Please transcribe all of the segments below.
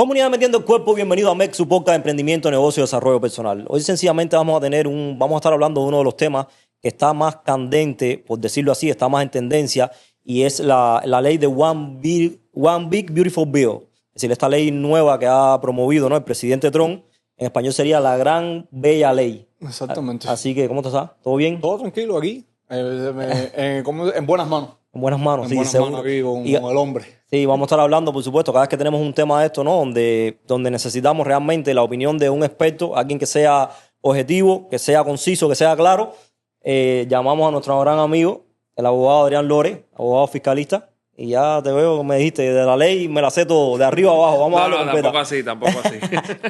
Comunidad Metiendo el Cuerpo, bienvenido a MEC, su podcast de emprendimiento, negocio y desarrollo personal. Hoy sencillamente vamos a estar hablando de uno de los temas que está más candente, por decirlo así, está más en tendencia, y es la ley de One Big Beautiful Bill. Es decir, esta ley nueva que ha promovido, ¿no?, el presidente Trump. En español sería la Gran Bella Ley. Exactamente. Así que, ¿cómo te estás? ¿Todo bien? Todo tranquilo aquí, en buenas manos. En buenas manos, En sí, buenas seguro. manos aquí con el hombre. Sí, vamos a estar hablando, por supuesto, cada vez que tenemos un tema de esto, ¿no? Donde necesitamos realmente la opinión de un experto, alguien que sea objetivo, que sea conciso, que sea claro. Llamamos a nuestro gran amigo, el abogado Adrián Lore, abogado fiscalista. Y ya te veo, me dijiste, de la ley me la sé todo, de arriba a abajo. Vamos a darle completa. Tampoco así.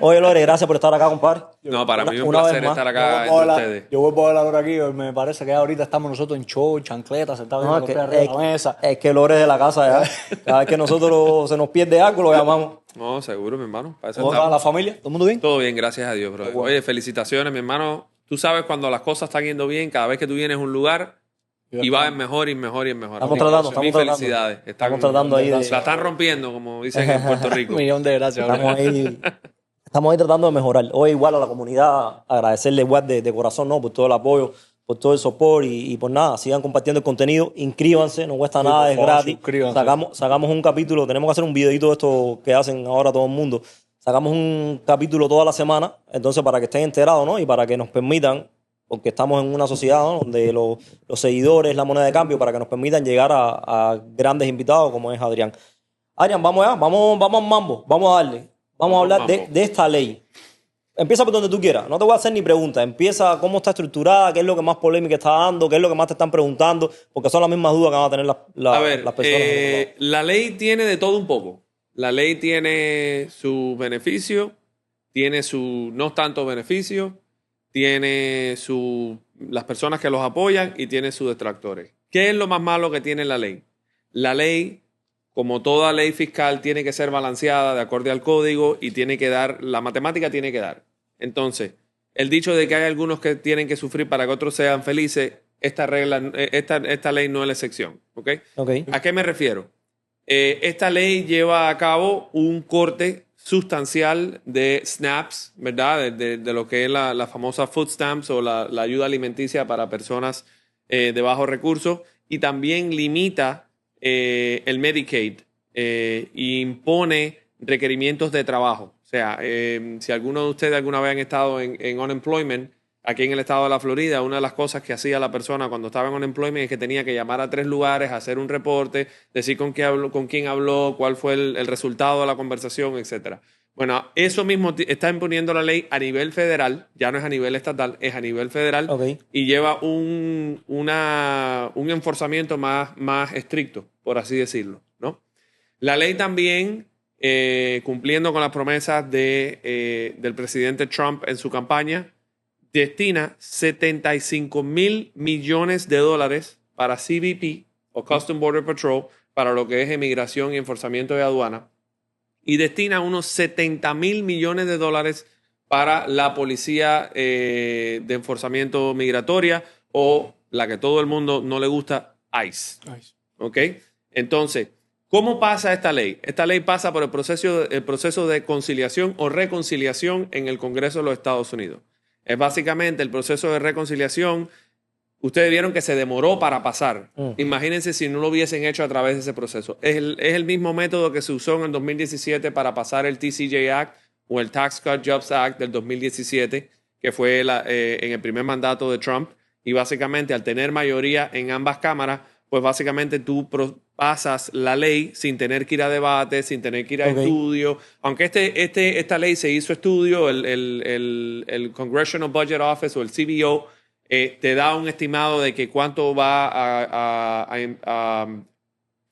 Oye, Lore, gracias por estar acá, compadre. No, para mí es un Una vez placer más. estar acá entre ustedes. Yo vuelvo a ver ahora aquí, me parece que ahorita estamos nosotros en show, chancletas, sentados No, en arriba de la mesa. es que Lore es de la casa ya. Cada vez que nosotros se nos pierde algo, lo llamamos. No, seguro, mi hermano. Para eso ¿Cómo está estamos. la familia? ¿Todo el mundo bien? Todo bien, gracias a Dios, bro. Bueno. Oye, felicitaciones, mi hermano. Tú sabes cuando las cosas están yendo bien, cada vez que tú vienes a un lugar y va en mejor y mejor y mejor. Estamos Así que tratando. felicidades. Estamos tratando ahí de... La están rompiendo, como dicen en Puerto Rico. Un millón de gracias. Estamos ahí tratando de mejorar. Hoy igual a la comunidad, agradecerle igual de corazón, ¿no?, por todo el apoyo, por todo el support y por nada, sigan compartiendo el contenido, inscríbanse, no cuesta nada, por es favor, gratis. suscríbanse. Sacamos un capítulo, tenemos que hacer un videito de esto que hacen ahora todo el mundo. Sacamos un capítulo toda la semana, entonces para que estén enterados, ¿no?, y para que nos permitan, porque estamos en una sociedad, ¿no?, donde los seguidores, la moneda de cambio, para que nos permitan llegar a grandes invitados como es Adrián. Adrián, vamos allá, vamos al mambo, vamos a darle. Vamos a hablar de esta ley. Empieza por donde tú quieras, no te voy a hacer ni preguntas. Empieza cómo está estructurada, qué es lo que más polémica está dando, qué es lo que más te están preguntando, porque son las mismas dudas que van a tener las personas. La ley tiene de todo un poco. La ley tiene su beneficio, tiene su no tanto beneficio, tiene las personas que los apoyan y tiene sus detractores. ¿Qué es lo más malo que tiene la ley? La ley, como toda ley fiscal, tiene que ser balanceada de acuerdo al código y tiene que dar, la matemática tiene que dar. Entonces, el dicho de que hay algunos que tienen que sufrir para que otros sean felices, esta ley no es la excepción. ¿Ok? ¿A qué me refiero? Esta ley lleva a cabo un corte sustancial de SNAPs, ¿verdad? De lo que es la famosa food stamps o la ayuda alimenticia para personas de bajos recursos, y también limita el Medicaid y impone requerimientos de trabajo. O sea, si alguno de ustedes alguna vez han estado en unemployment, aquí en el estado de la Florida, una de las cosas que hacía la persona cuando estaba en unemployment es que tenía que llamar a 3 lugares, hacer un reporte, decir con quién habló, cuál fue el resultado de la conversación, etc. Bueno, eso mismo está imponiendo la ley a nivel federal, ya no es a nivel estatal, es a nivel federal, y lleva un enforzamiento más estricto, por así decirlo, ¿no? La ley también, cumpliendo con las promesas del presidente Trump en su campaña, destina $75 mil millones para CBP o Custom Border Patrol, para lo que es emigración y enforzamiento de aduana, y destina unos $70 mil millones para la policía de enforzamiento migratoria, o la que todo el mundo no le gusta, ICE. ¿Ok? Entonces, ¿cómo pasa esta ley? Esta ley pasa por el proceso de conciliación o reconciliación en el Congreso de los Estados Unidos. Es básicamente el proceso de reconciliación. Ustedes vieron que se demoró para pasar. Imagínense si no lo hubiesen hecho a través de ese proceso. Es el mismo método que se usó en el 2017 para pasar el TCJ Act o el Tax Cut Jobs Act del 2017, que fue en el primer mandato de Trump. Y básicamente, al tener mayoría en ambas cámaras, pues básicamente tú pasas la ley sin tener que ir a debate, sin tener que ir a estudio. Aunque esta ley se hizo estudio, el Congressional Budget Office o el CBO te da un estimado de que cuánto va a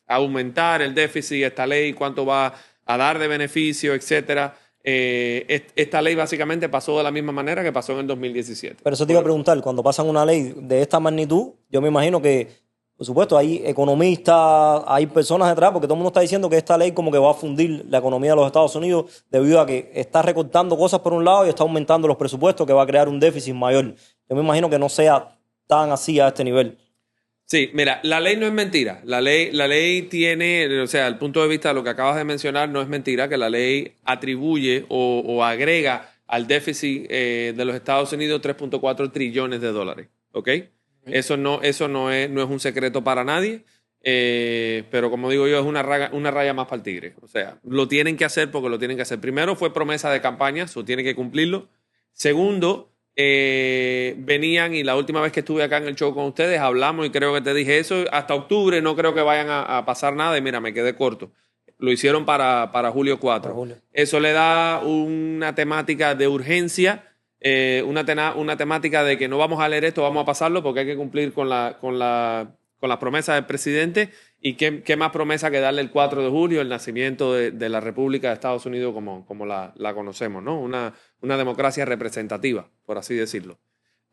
aumentar el déficit esta ley, cuánto va a dar de beneficio, etcétera. Esta ley básicamente pasó de la misma manera que pasó en el 2017. Pero eso te iba a preguntar, cuando pasan una ley de esta magnitud, yo me imagino que, por supuesto, hay economistas, hay personas detrás, porque todo el mundo está diciendo que esta ley como que va a fundir la economía de los Estados Unidos debido a que está recortando cosas por un lado y está aumentando los presupuestos, que va a crear un déficit mayor. Yo me imagino que no sea tan así a este nivel. Sí, mira, la ley no es mentira. La ley tiene, o sea, el punto de vista de lo que acabas de mencionar, no es mentira que la ley atribuye o agrega al déficit de los Estados Unidos 3.4 trillones de dólares. ¿Ok? Eso no es un secreto para nadie. Pero como digo yo, es una raya más para el tigre. O sea, lo tienen que hacer porque lo tienen que hacer. Primero, fue promesa de campaña, eso tienen que cumplirlo. Segundo, venían y la última vez que estuve acá en el show con ustedes hablamos y creo que te dije eso. Hasta octubre no creo que vayan a pasar nada y mira, me quedé corto. Lo hicieron para julio 4. Para julio. Eso le da una temática de urgencia, una temática de que no vamos a leer esto, vamos a pasarlo porque hay que cumplir con las promesas del presidente. ¿Y qué más promesa que darle el 4 de julio, el nacimiento de la República de Estados Unidos como la conocemos, ¿no? Una democracia representativa, por así decirlo.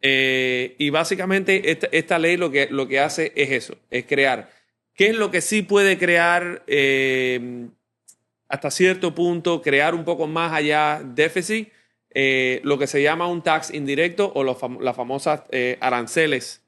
Y básicamente esta ley lo que hace es eso, es crear. ¿Qué es lo que sí puede crear hasta cierto punto, crear un poco más allá déficit? Lo que se llama un tax indirecto o las famosas aranceles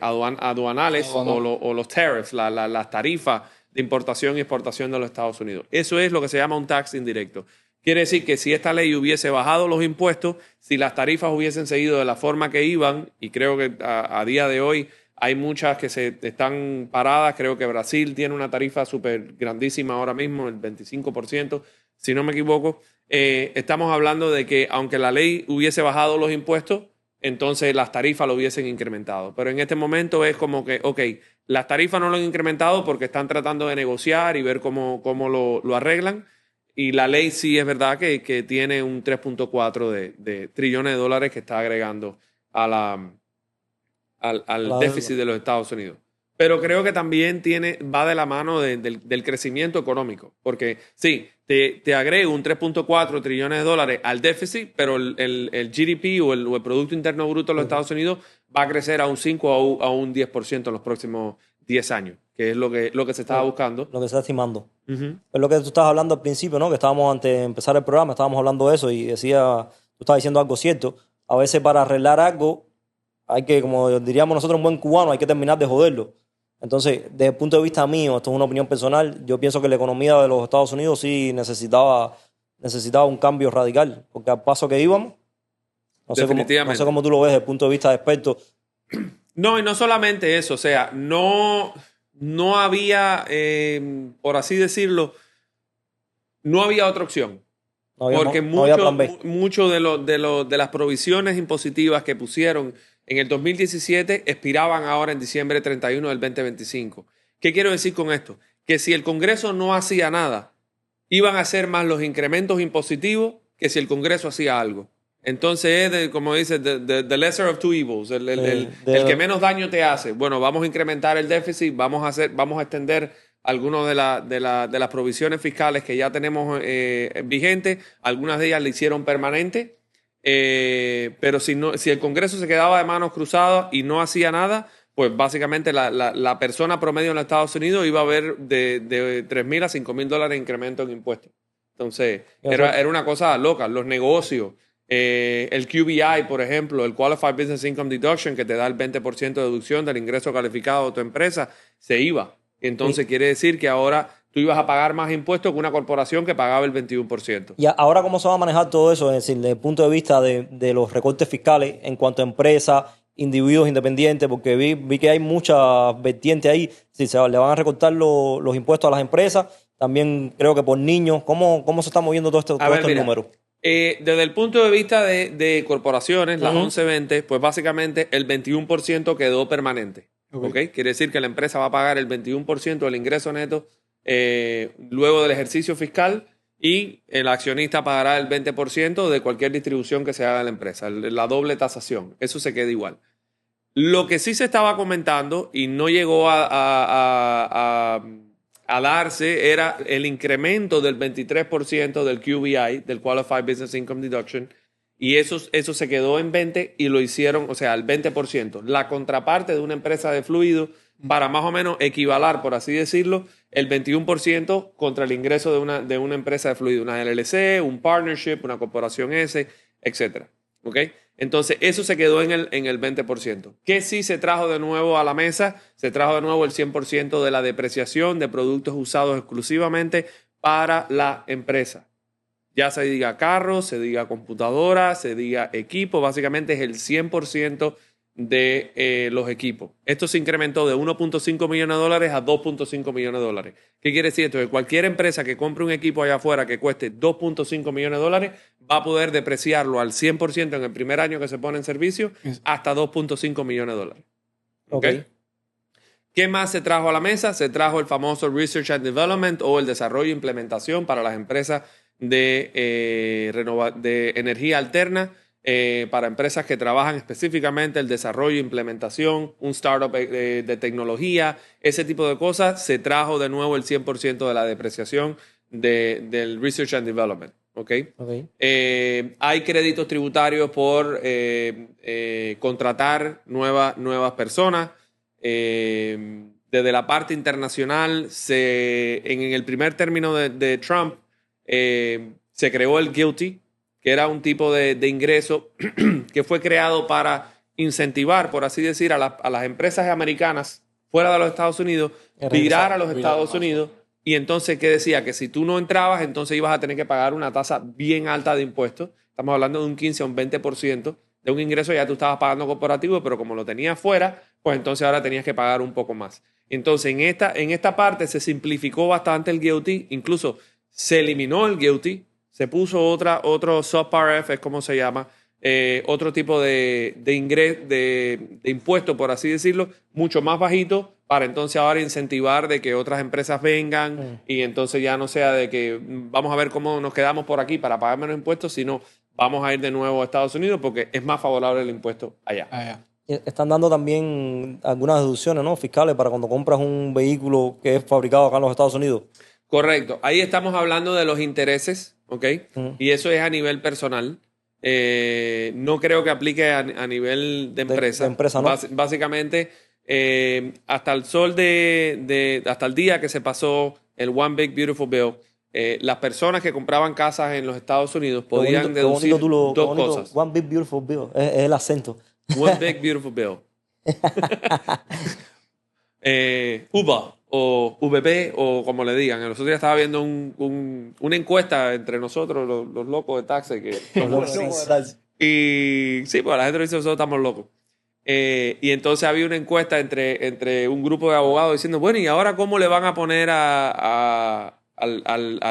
aduanales o los tariffs, las tarifas de importación y exportación de los Estados Unidos. Eso es lo que se llama un tax indirecto. Quiere decir que si esta ley hubiese bajado los impuestos, si las tarifas hubiesen seguido de la forma que iban, y creo que a día de hoy hay muchas que se están paradas, creo que Brasil tiene una tarifa súper grandísima ahora mismo, el 25%, si no me equivoco, estamos hablando de que aunque la ley hubiese bajado los impuestos, entonces las tarifas lo hubiesen incrementado. Pero en este momento es como que, ok, las tarifas no lo han incrementado porque están tratando de negociar y ver cómo lo arreglan. Y la ley sí es verdad que tiene un 3.4 de trillones de dólares que está agregando al déficit de los Estados Unidos. Pero creo que también va de la mano del crecimiento económico. Porque sí, te agrego un 3.4 trillones de dólares al déficit, pero el GDP o el Producto Interno Bruto de los Estados Unidos va a crecer a un 5 o a un 10% en los próximos 10 años, que es lo que se estaba buscando. Lo que se está estimando. Es lo que tú estabas hablando al principio, ¿no? Que estábamos antes de empezar el programa, estábamos hablando de eso y tú estabas diciendo algo cierto. A veces para arreglar algo hay que, como diríamos nosotros un buen cubano, hay que terminar de joderlo. Entonces, desde el punto de vista mío, esto es una opinión personal, yo pienso que la economía de los Estados Unidos sí necesitaba un cambio radical, porque al paso que íbamos, no sé cómo tú lo ves desde el punto de vista de experto. No, y no solamente eso, o sea, no había, por así decirlo, no había otra opción. Porque mucho de las provisiones impositivas que pusieron en el 2017 expiraban ahora en diciembre 31 del 2025. ¿Qué quiero decir con esto? Que si el Congreso no hacía nada, iban a ser más los incrementos impositivos que si el Congreso hacía algo. Entonces es, como dice, the lesser of two evils, el que menos daño te hace. Bueno, vamos a incrementar el déficit, vamos a extender algunas de las provisiones fiscales que ya tenemos vigentes. Algunas de ellas le hicieron permanente. Pero si el Congreso se quedaba de manos cruzadas y no hacía nada, pues básicamente la persona promedio en los Estados Unidos iba a ver de $3,000 a $5,000 de incremento en impuestos. Entonces, era una cosa loca. Los negocios, el QBI, por ejemplo, el Qualified Business Income Deduction, que te da el 20% de deducción del ingreso calificado de tu empresa, se iba. Entonces, quiere decir que ahora tú ibas a pagar más impuestos que una corporación que pagaba el 21%. ¿Y ahora cómo se va a manejar todo eso? Es decir, desde el punto de vista de los recortes fiscales en cuanto a empresas, individuos independientes, porque vi que hay muchas vertientes ahí. Si le van a recortar los impuestos a las empresas, también creo que por niños. ¿Cómo se está moviendo todo esto número? Desde el punto de vista de corporaciones, las 1120, pues básicamente el 21% quedó permanente. ¿Okay? Quiere decir que la empresa va a pagar el 21% del ingreso neto luego del ejercicio fiscal y el accionista pagará el 20% de cualquier distribución que se haga de la empresa, la doble tasación. Eso se queda igual. Lo que sí se estaba comentando y no llegó a darse era el incremento del 23% del QBI, del Qualified Business Income Deduction, y eso se quedó en 20 y lo hicieron, o sea, el 20%. La contraparte de una empresa de fluido para más o menos equivalar, por así decirlo, el 21% contra el ingreso de una empresa de fluido, una LLC, un partnership, una corporación S, etc. ¿Okay? Entonces, eso se quedó en el 20%. ¿Qué sí se trajo de nuevo a la mesa? Se trajo de nuevo el 100% de la depreciación de productos usados exclusivamente para la empresa. Ya se diga carros, se diga computadoras, se diga equipo, básicamente es el 100% de los equipos. Esto se incrementó de 1.5 millones de dólares a 2.5 millones de dólares. ¿Qué quiere decir esto? Que cualquier empresa que compre un equipo allá afuera que cueste 2.5 millones de dólares va a poder depreciarlo al 100% en el primer año que se pone en servicio hasta 2.5 millones de dólares. ¿Ok? ¿Qué más se trajo a la mesa? Se trajo el famoso Research and Development o el desarrollo e implementación para las empresas de energía alterna, para empresas que trabajan específicamente el desarrollo e implementación, un startup de tecnología, ese tipo de cosas. Se trajo de nuevo el 100% de la depreciación del Research and Development. ¿Okay? Hay créditos tributarios por contratar nuevas personas. Desde la parte internacional, en el primer término de Trump, se creó el GILTI, que era un tipo de ingreso que fue creado para incentivar, por así decir, a las empresas americanas fuera de los Estados Unidos, virar a los Estados Unidos. Y entonces, ¿qué decía? Que si tú no entrabas, entonces ibas a tener que pagar una tasa bien alta de impuestos. Estamos hablando de un 15 a un 20% de un ingreso. Ya tú estabas pagando corporativo, pero como lo tenías fuera, pues entonces ahora tenías que pagar un poco más. Entonces, en esta parte se simplificó bastante el GILTI. Incluso se eliminó el GILTI. Se puso otro subpar F, es como se llama, otro tipo de impuesto, por así decirlo, mucho más bajito, para entonces ahora incentivar de que otras empresas vengan y entonces ya no sea de que vamos a ver cómo nos quedamos por aquí para pagar menos impuestos, sino vamos a ir de nuevo a Estados Unidos porque es más favorable el impuesto allá. Están dando también algunas deducciones, ¿no?, fiscales para cuando compras un vehículo que es fabricado acá en los Estados Unidos. Correcto. Ahí estamos hablando de los intereses, ¿ok? Y eso es a nivel personal. No creo que aplique a nivel de empresa. De empresa, ¿no? Básicamente, hasta el día que se pasó el One Big Beautiful Bill, las personas que compraban casas en los Estados Unidos podían deducir dos cosas. One Big Beautiful Bill, es el acento. One Big Beautiful Bill. UBA o VP o como le digan. El otro día estaba viendo una encuesta entre nosotros, los locos de taxi. Y sí, pues la gente dice que nosotros estamos locos. Y entonces había una encuesta entre un grupo de abogados diciendo, bueno, ¿y ahora cómo le van a poner al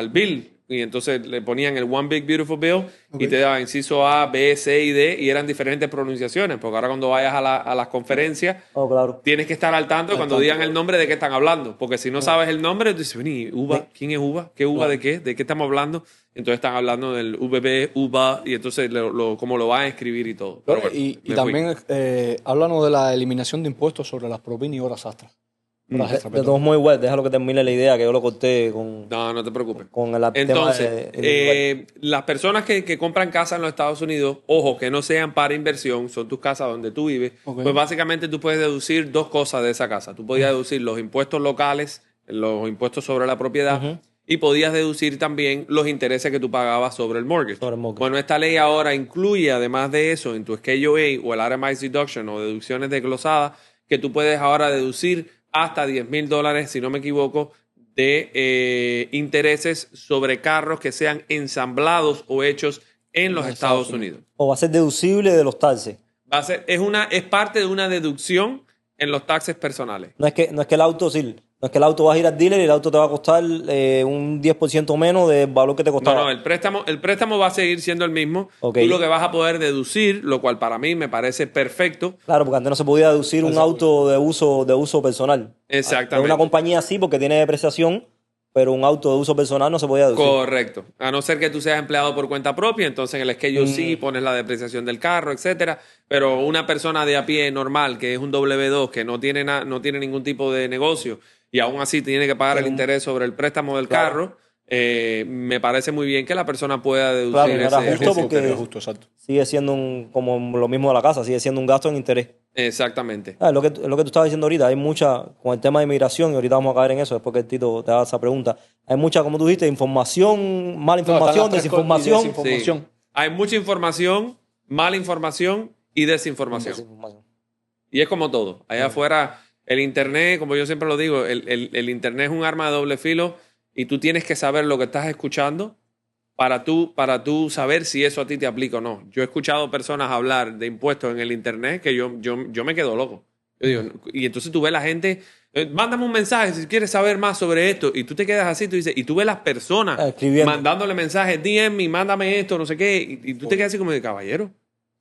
bill? Y entonces le ponían el One Big Beautiful Bill y te daban inciso A, B, C y D y eran diferentes pronunciaciones, porque ahora cuando vayas a las conferencias tienes que estar al tanto de cuando digan el nombre de qué están hablando, porque si no sabes el nombre, tú dices, ¿UBA? ¿Quién es UBA? ¿Qué UBA de qué? ¿De qué estamos hablando? Entonces están hablando del VB, UBA y entonces cómo lo van a escribir y todo. Pero bueno, y también háblanos de la eliminación de impuestos sobre las propinas y horas extras. De todos modos, igual, déjalo que termine la idea, que yo lo corté con... No te preocupes. Con el Entonces, tema de las personas que compran casas en los Estados Unidos, ojo, que no sean para inversión, son tus casas donde tú vives, pues básicamente tú puedes deducir dos cosas de esa casa. Tú podías deducir los impuestos locales, los impuestos sobre la propiedad, y podías deducir también los intereses que tú pagabas sobre el mortgage. Bueno, esta ley ahora incluye, además de eso, en tu Schedule A o el Itemized Deduction o deducciones desglosadas, que tú puedes ahora deducir hasta $10,000, si no me equivoco, de intereses sobre carros que sean ensamblados o hechos en los Estados Unidos. O va a ser deducible de los taxes. Es parte de una deducción en los taxes personales. No es que el auto, sí, no es que el auto vas a ir al dealer y el auto te va a costar un 10% menos del valor que te costaba. No, el préstamo va a seguir siendo el mismo. Tú lo que vas a poder deducir, lo cual para mí me parece perfecto. Claro, porque antes no se podía deducir un auto de uso personal. Exactamente. En una compañía sí, porque tiene depreciación, pero un auto de uso personal no se podía deducir. Correcto. A no ser que tú seas empleado por cuenta propia, entonces en el Schedule sí pones la depreciación del carro, etcétera. Pero una persona de a pie normal, que es un W2, que no tiene ningún tipo de negocio y aún así tiene que pagar el interés sobre el préstamo del carro, me parece muy bien que la persona pueda deducir ese porque justo, exacto. Sigue siendo como lo mismo de la casa, sigue siendo un gasto en interés. Exactamente. Lo que tú estabas diciendo ahorita, hay mucha, con el tema de inmigración, y ahorita vamos a caer en eso después que Tito te haga esa pregunta, hay mucha, como tú dijiste, información, mala información, desinformación. Sí. Hay mucha información mala información y desinformación. Desinformación. Y es como todo. Allá afuera, el Internet, como yo siempre lo digo, el Internet es un arma de doble filo y tú tienes que saber lo que estás escuchando para tú saber si eso a ti te aplica o no. Yo he escuchado personas hablar de impuestos en el Internet que yo me quedo loco. Yo digo, y entonces tú ves la gente, mándame un mensaje si quieres saber más sobre esto. Y tú te quedas así, tú dices, y tú ves las personas Escribiendo. mandándole mensajes, DM, mándame esto, no sé qué. Y tú te quedas así como de caballero.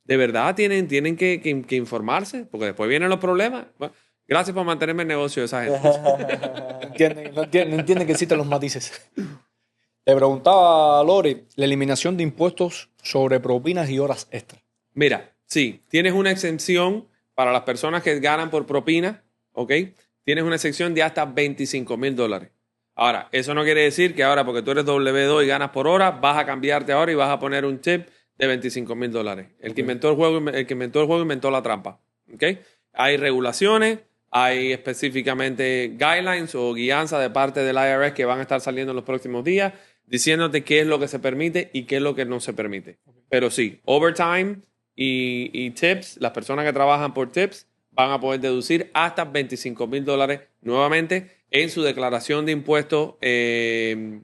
De verdad tienen que informarse, porque después vienen los problemas. Bueno, gracias por mantenerme en negocio de esa gente. No entienden que existen los matices. Te preguntaba, Lore, la eliminación de impuestos sobre propinas y horas extras. Mira, sí, tienes una exención para las personas que ganan por propina, ¿ok? Tienes una exención de hasta $25,000. Ahora, eso no quiere decir que ahora porque tú eres W2 y ganas por hora, vas a cambiarte ahora y vas a poner un tip de $25,000. El que inventó el juego inventó la trampa, ¿ok? Hay regulaciones, hay específicamente guidelines o guianza de parte del IRS que van a estar saliendo en los próximos días diciéndote qué es lo que se permite y qué es lo que no se permite. Pero sí, overtime y tips, las personas que trabajan por tips van a poder deducir hasta $25,000 nuevamente en su declaración de impuestos, en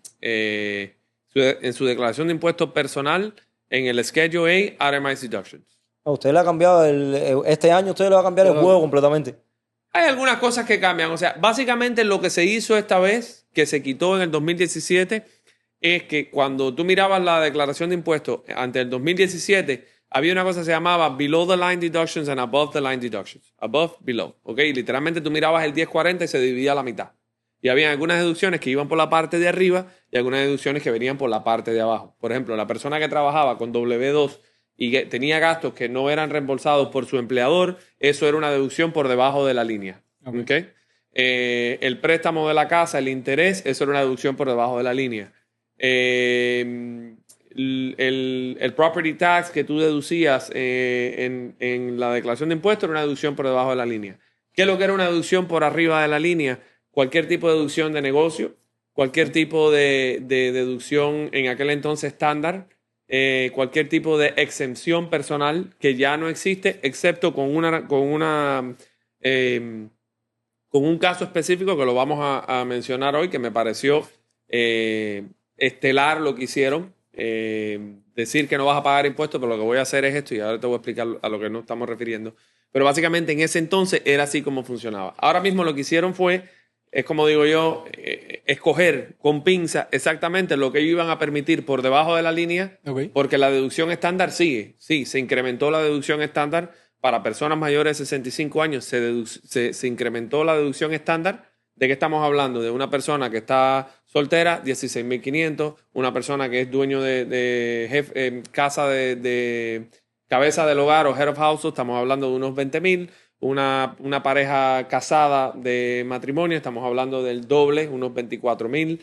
su declaración de impuestos personal en el Schedule A, Itemized Deductions. A usted le ha cambiado este año usted le va a cambiar el juego completamente. Hay algunas cosas que cambian. O sea, básicamente lo que se hizo esta vez, que se quitó en el 2017, es que cuando tú mirabas la declaración de impuestos ante el 2017, había una cosa que se llamaba below the line deductions and above the line deductions. Above, below. ¿Ok? Y literalmente tú mirabas el 1040 y se dividía a la mitad. Y había algunas deducciones que iban por la parte de arriba y algunas deducciones que venían por la parte de abajo. Por ejemplo, la persona que trabajaba con W2 y que tenía gastos que no eran reembolsados por su empleador, eso era una deducción por debajo de la línea. ¿Ok? El préstamo de la casa, el interés, eso era una deducción por debajo de la línea. El property tax que tú deducías en la declaración de impuestos era una deducción por debajo de la línea. ¿Qué es lo que era una deducción por arriba de la línea? Cualquier tipo de deducción de negocio, cualquier tipo de deducción en aquel entonces estándar, cualquier tipo de exención personal que ya no existe, excepto con un caso específico que lo vamos a mencionar hoy, que me pareció estelar lo que hicieron. Decir que no vas a pagar impuestos, pero lo que voy a hacer es esto y ahora te voy a explicar a lo que nos estamos refiriendo. Pero básicamente en ese entonces era así como funcionaba. Ahora mismo lo que hicieron fue, es como digo yo, escoger con pinza exactamente lo que ellos iban a permitir por debajo de la línea, porque la deducción estándar sigue. Sí, se incrementó la deducción estándar para personas mayores de 65 años, se incrementó la deducción estándar. ¿De qué estamos hablando? De una persona que está soltera, $16,500. Una persona que es dueño de casa de cabeza del hogar o head of household, estamos hablando de unos $20,000. Una pareja casada de matrimonio, estamos hablando del doble, unos $24,000.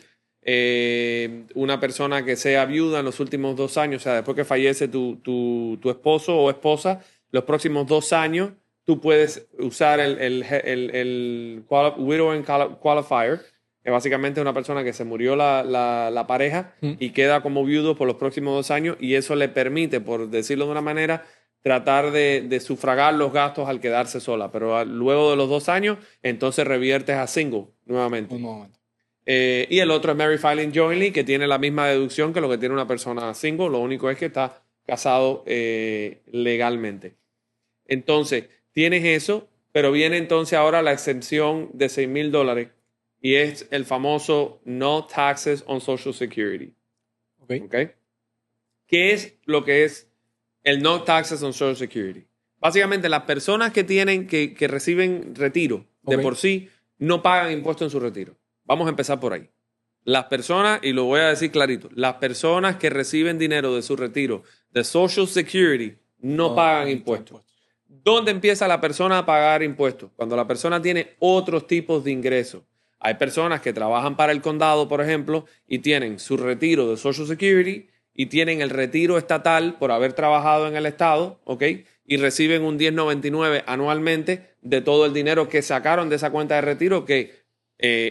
Una persona que sea viuda en los últimos 2 años, o sea, después que fallece tu esposo o esposa, los próximos 2 años, tú puedes usar el Widow Qualifier, que básicamente es una persona que se murió la pareja y queda como viudo por los próximos 2 años, y eso le permite, por decirlo de una manera, tratar de sufragar los gastos al quedarse sola. Pero luego de los 2 años, entonces reviertes a single nuevamente. Y el otro es Married Filing Jointly, que tiene la misma deducción que lo que tiene una persona single. Lo único es que está casado legalmente. Entonces, tienes eso, pero viene entonces ahora la exención de $6,000 y es el famoso No Taxes on Social Security. ¿Okay? ¿Qué es lo que es el No Taxes on Social Security? Básicamente, las personas que reciben retiro de por sí no pagan impuestos en su retiro. Vamos a empezar por ahí. Las personas, y lo voy a decir clarito, las personas que reciben dinero de su retiro de Social Security no pagan impuestos. ¿Dónde empieza la persona a pagar impuestos? Cuando la persona tiene otros tipos de ingresos. Hay personas que trabajan para el condado, por ejemplo, y tienen su retiro de Social Security y tienen el retiro estatal por haber trabajado en el estado, ¿ok? Y reciben un 1099 anualmente de todo el dinero que sacaron de esa cuenta de retiro que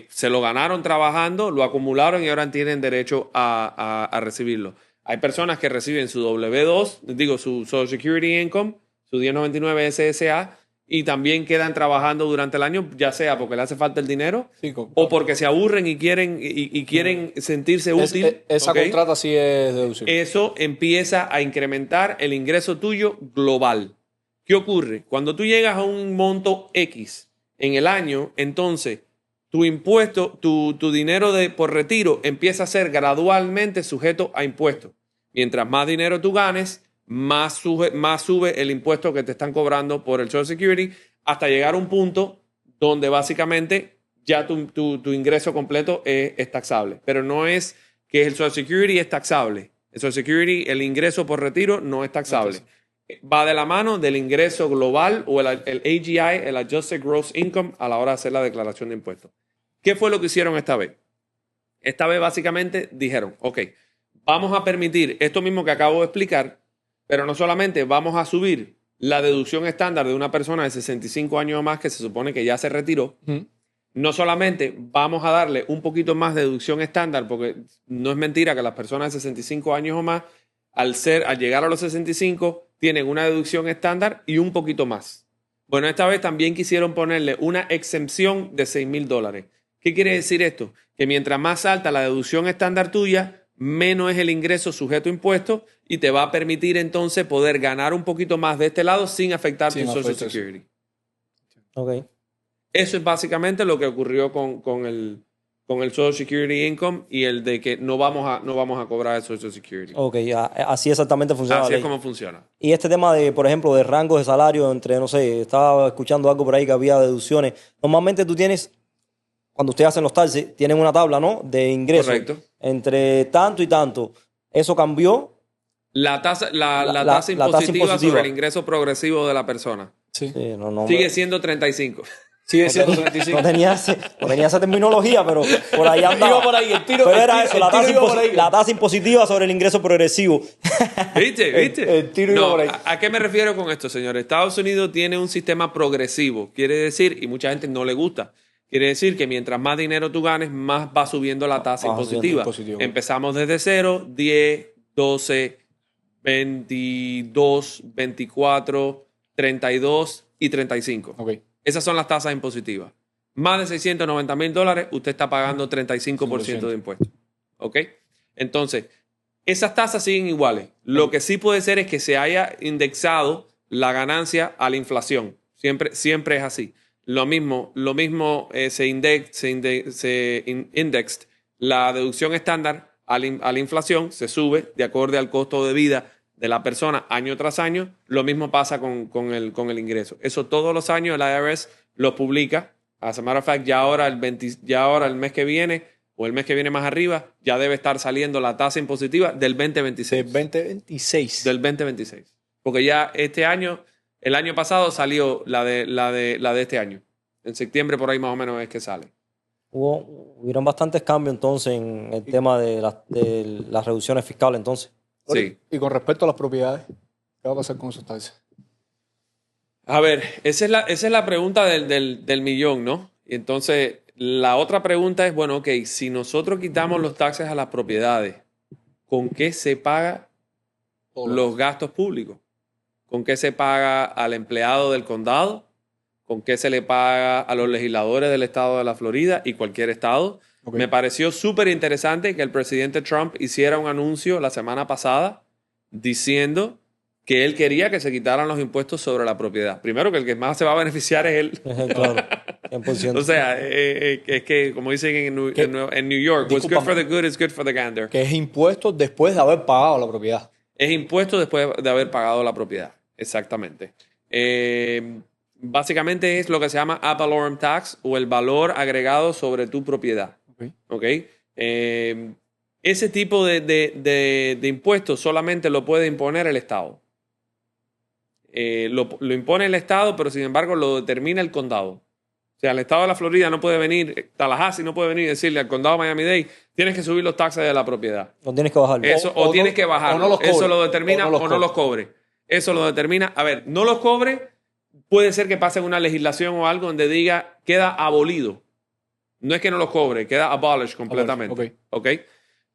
se lo ganaron trabajando, lo acumularon y ahora tienen derecho a recibirlo. Hay personas que reciben su W2, digo, su Social Security Income, su 1099 SSA, y también quedan trabajando durante el año, ya sea porque le hace falta el dinero Sí, o porque se aburren y quieren sentirse útil. Esa ¿ok? contrata sí es deducible. Eso empieza a incrementar el ingreso tuyo global. ¿Qué ocurre? Cuando tú llegas a un monto X en el año, entonces tu impuesto, tu dinero por retiro empieza a ser gradualmente sujeto a impuestos. Mientras más dinero tú ganes, más sube el impuesto que te están cobrando por el Social Security hasta llegar a un punto donde básicamente ya tu ingreso completo es taxable. Pero no es que el Social Security es taxable. El Social Security, el ingreso por retiro, no es taxable. Va de la mano del ingreso global o el AGI, el Adjusted Gross Income, a la hora de hacer la declaración de impuestos. ¿Qué fue lo que hicieron esta vez? Esta vez básicamente dijeron, ok, vamos a permitir esto mismo que acabo de explicar, pero no solamente vamos a subir la deducción estándar de una persona de 65 años o más que se supone que ya se retiró, no solamente vamos a darle un poquito más de deducción estándar, porque no es mentira que las personas de 65 años o más, al llegar a los 65, tienen una deducción estándar y un poquito más. Bueno, esta vez también quisieron ponerle una exención de $6,000. ¿Qué quiere decir esto? Que mientras más alta la deducción estándar tuya, menos es el ingreso sujeto a impuestos y te va a permitir entonces poder ganar un poquito más de este lado sin afectar tu Social Security. Ok. Eso es básicamente lo que ocurrió con el Social Security Income y el de que no vamos a cobrar el Social Security. Ok, así exactamente funciona Así la es ley. como funciona. Y este tema de, por ejemplo, de rangos de salario entre, no sé, estaba escuchando algo por ahí que había deducciones. Normalmente tú tienes, cuando ustedes hacen los taxes, tienen una tabla, ¿no? De ingresos. Correcto. Entre tanto y tanto. ¿Eso cambió? La tasa tasa impositiva sobre el ingreso progresivo de la persona Sí. Sí, no, sigue siendo 35. Sigue siendo 35. no tenía esa terminología, pero por ahí andaba. Iba por ahí, el tiro- Pero el era tiro- eso, el la tiro tasa, iba por ahí. la tasa impositiva sobre el ingreso progresivo. ¿Viste? el tiro iba No, por ahí. ¿a qué me refiero con esto, señores? Estados Unidos tiene un sistema progresivo. Quiere decir, y mucha gente no le gusta, quiere decir que mientras más dinero tú ganes, más va subiendo la tasa Va impositiva. subiendo. Empezamos desde 0, 10, 12, 22, 24, 32 y 35. Ok. Esas son las tasas impositivas. Más de $690,000, usted está pagando 35% de impuestos. ¿Ok? Entonces, esas tasas siguen iguales. Lo que sí puede ser es que se haya indexado la ganancia a la inflación. Siempre es así. Lo mismo se indexed la deducción estándar a la inflación, se sube de acuerdo al costo de vida de la persona año tras año. Lo mismo pasa con el ingreso. Eso todos los años el IRS lo publica. As a matter of fact, ya ahora el mes que viene o el mes que viene más arriba, ya debe estar saliendo la tasa impositiva del 2026. Del 2026. Del 2026. Porque ya este año, el año pasado salió la de este año. En septiembre por ahí más o menos es que sale. Hubieron bastantes cambios entonces en el tema de las reducciones fiscales entonces. Sí. Y con respecto a las propiedades, ¿qué va a pasar con esos taxes? A ver, esa es la pregunta del millón, ¿no? Y entonces, la otra pregunta es, bueno, ok, si nosotros quitamos los taxes a las propiedades, ¿con qué se paga los gastos públicos? ¿Con qué se paga al empleado del condado? ¿Con qué se le paga a los legisladores del estado de la Florida y cualquier estado? Okay. Me pareció súper interesante que el presidente Trump hiciera un anuncio la semana pasada diciendo que él quería que se quitaran los impuestos sobre la propiedad. Primero, que el que más se va a beneficiar es él. Claro, 100%. O sea, es que, como dicen en New York, what's good for the good is good for the gander. Que es impuestos después de haber pagado la propiedad. Es impuesto después de haber pagado la propiedad. Exactamente. Básicamente es lo que se llama ad valorem tax o el valor agregado sobre tu propiedad. ¿Okay? Ese tipo de impuestos solamente lo puede imponer el Estado. Lo impone el Estado, pero sin embargo lo determina el condado. O sea, el Estado de la Florida no puede venir, Tallahassee no puede venir y decirle al condado de Miami-Dade, tienes que subir los taxes de la propiedad. No tienes que bajarlo. Eso, o tienes que bajarlo. o no los cobre, eso lo determina o no los cobre. Eso lo determina. A ver, no los cobre, puede ser que pase una legislación o algo donde diga queda abolido. No es que no los cobre, queda abolished completamente. Okay. ¿Ok?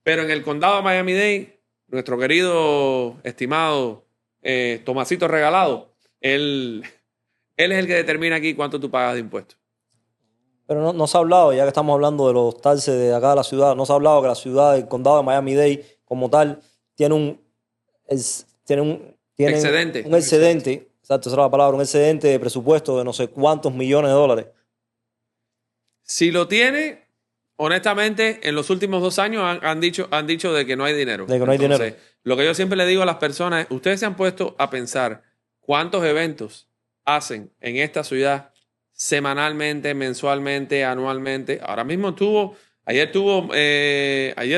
Pero en el condado de Miami-Dade nuestro querido, estimado Tomasito Regalado, él es el que determina aquí cuánto tú pagas de impuestos. Pero no se ha hablado, ya que estamos hablando de los taxes de acá de la ciudad, no se ha hablado que la ciudad, el condado de Miami-Dade, como tal, tiene Excedente. un excedente, exacto, esa es la palabra, un excedente de presupuesto de no sé cuántos millones de dólares. Si lo tiene, honestamente, en los últimos 2 años han dicho de que no hay dinero. De que no hay dinero. Lo que yo siempre le digo a las personas es, ustedes se han puesto a pensar cuántos eventos hacen en esta ciudad semanalmente, mensualmente, anualmente. Ahora mismo ayer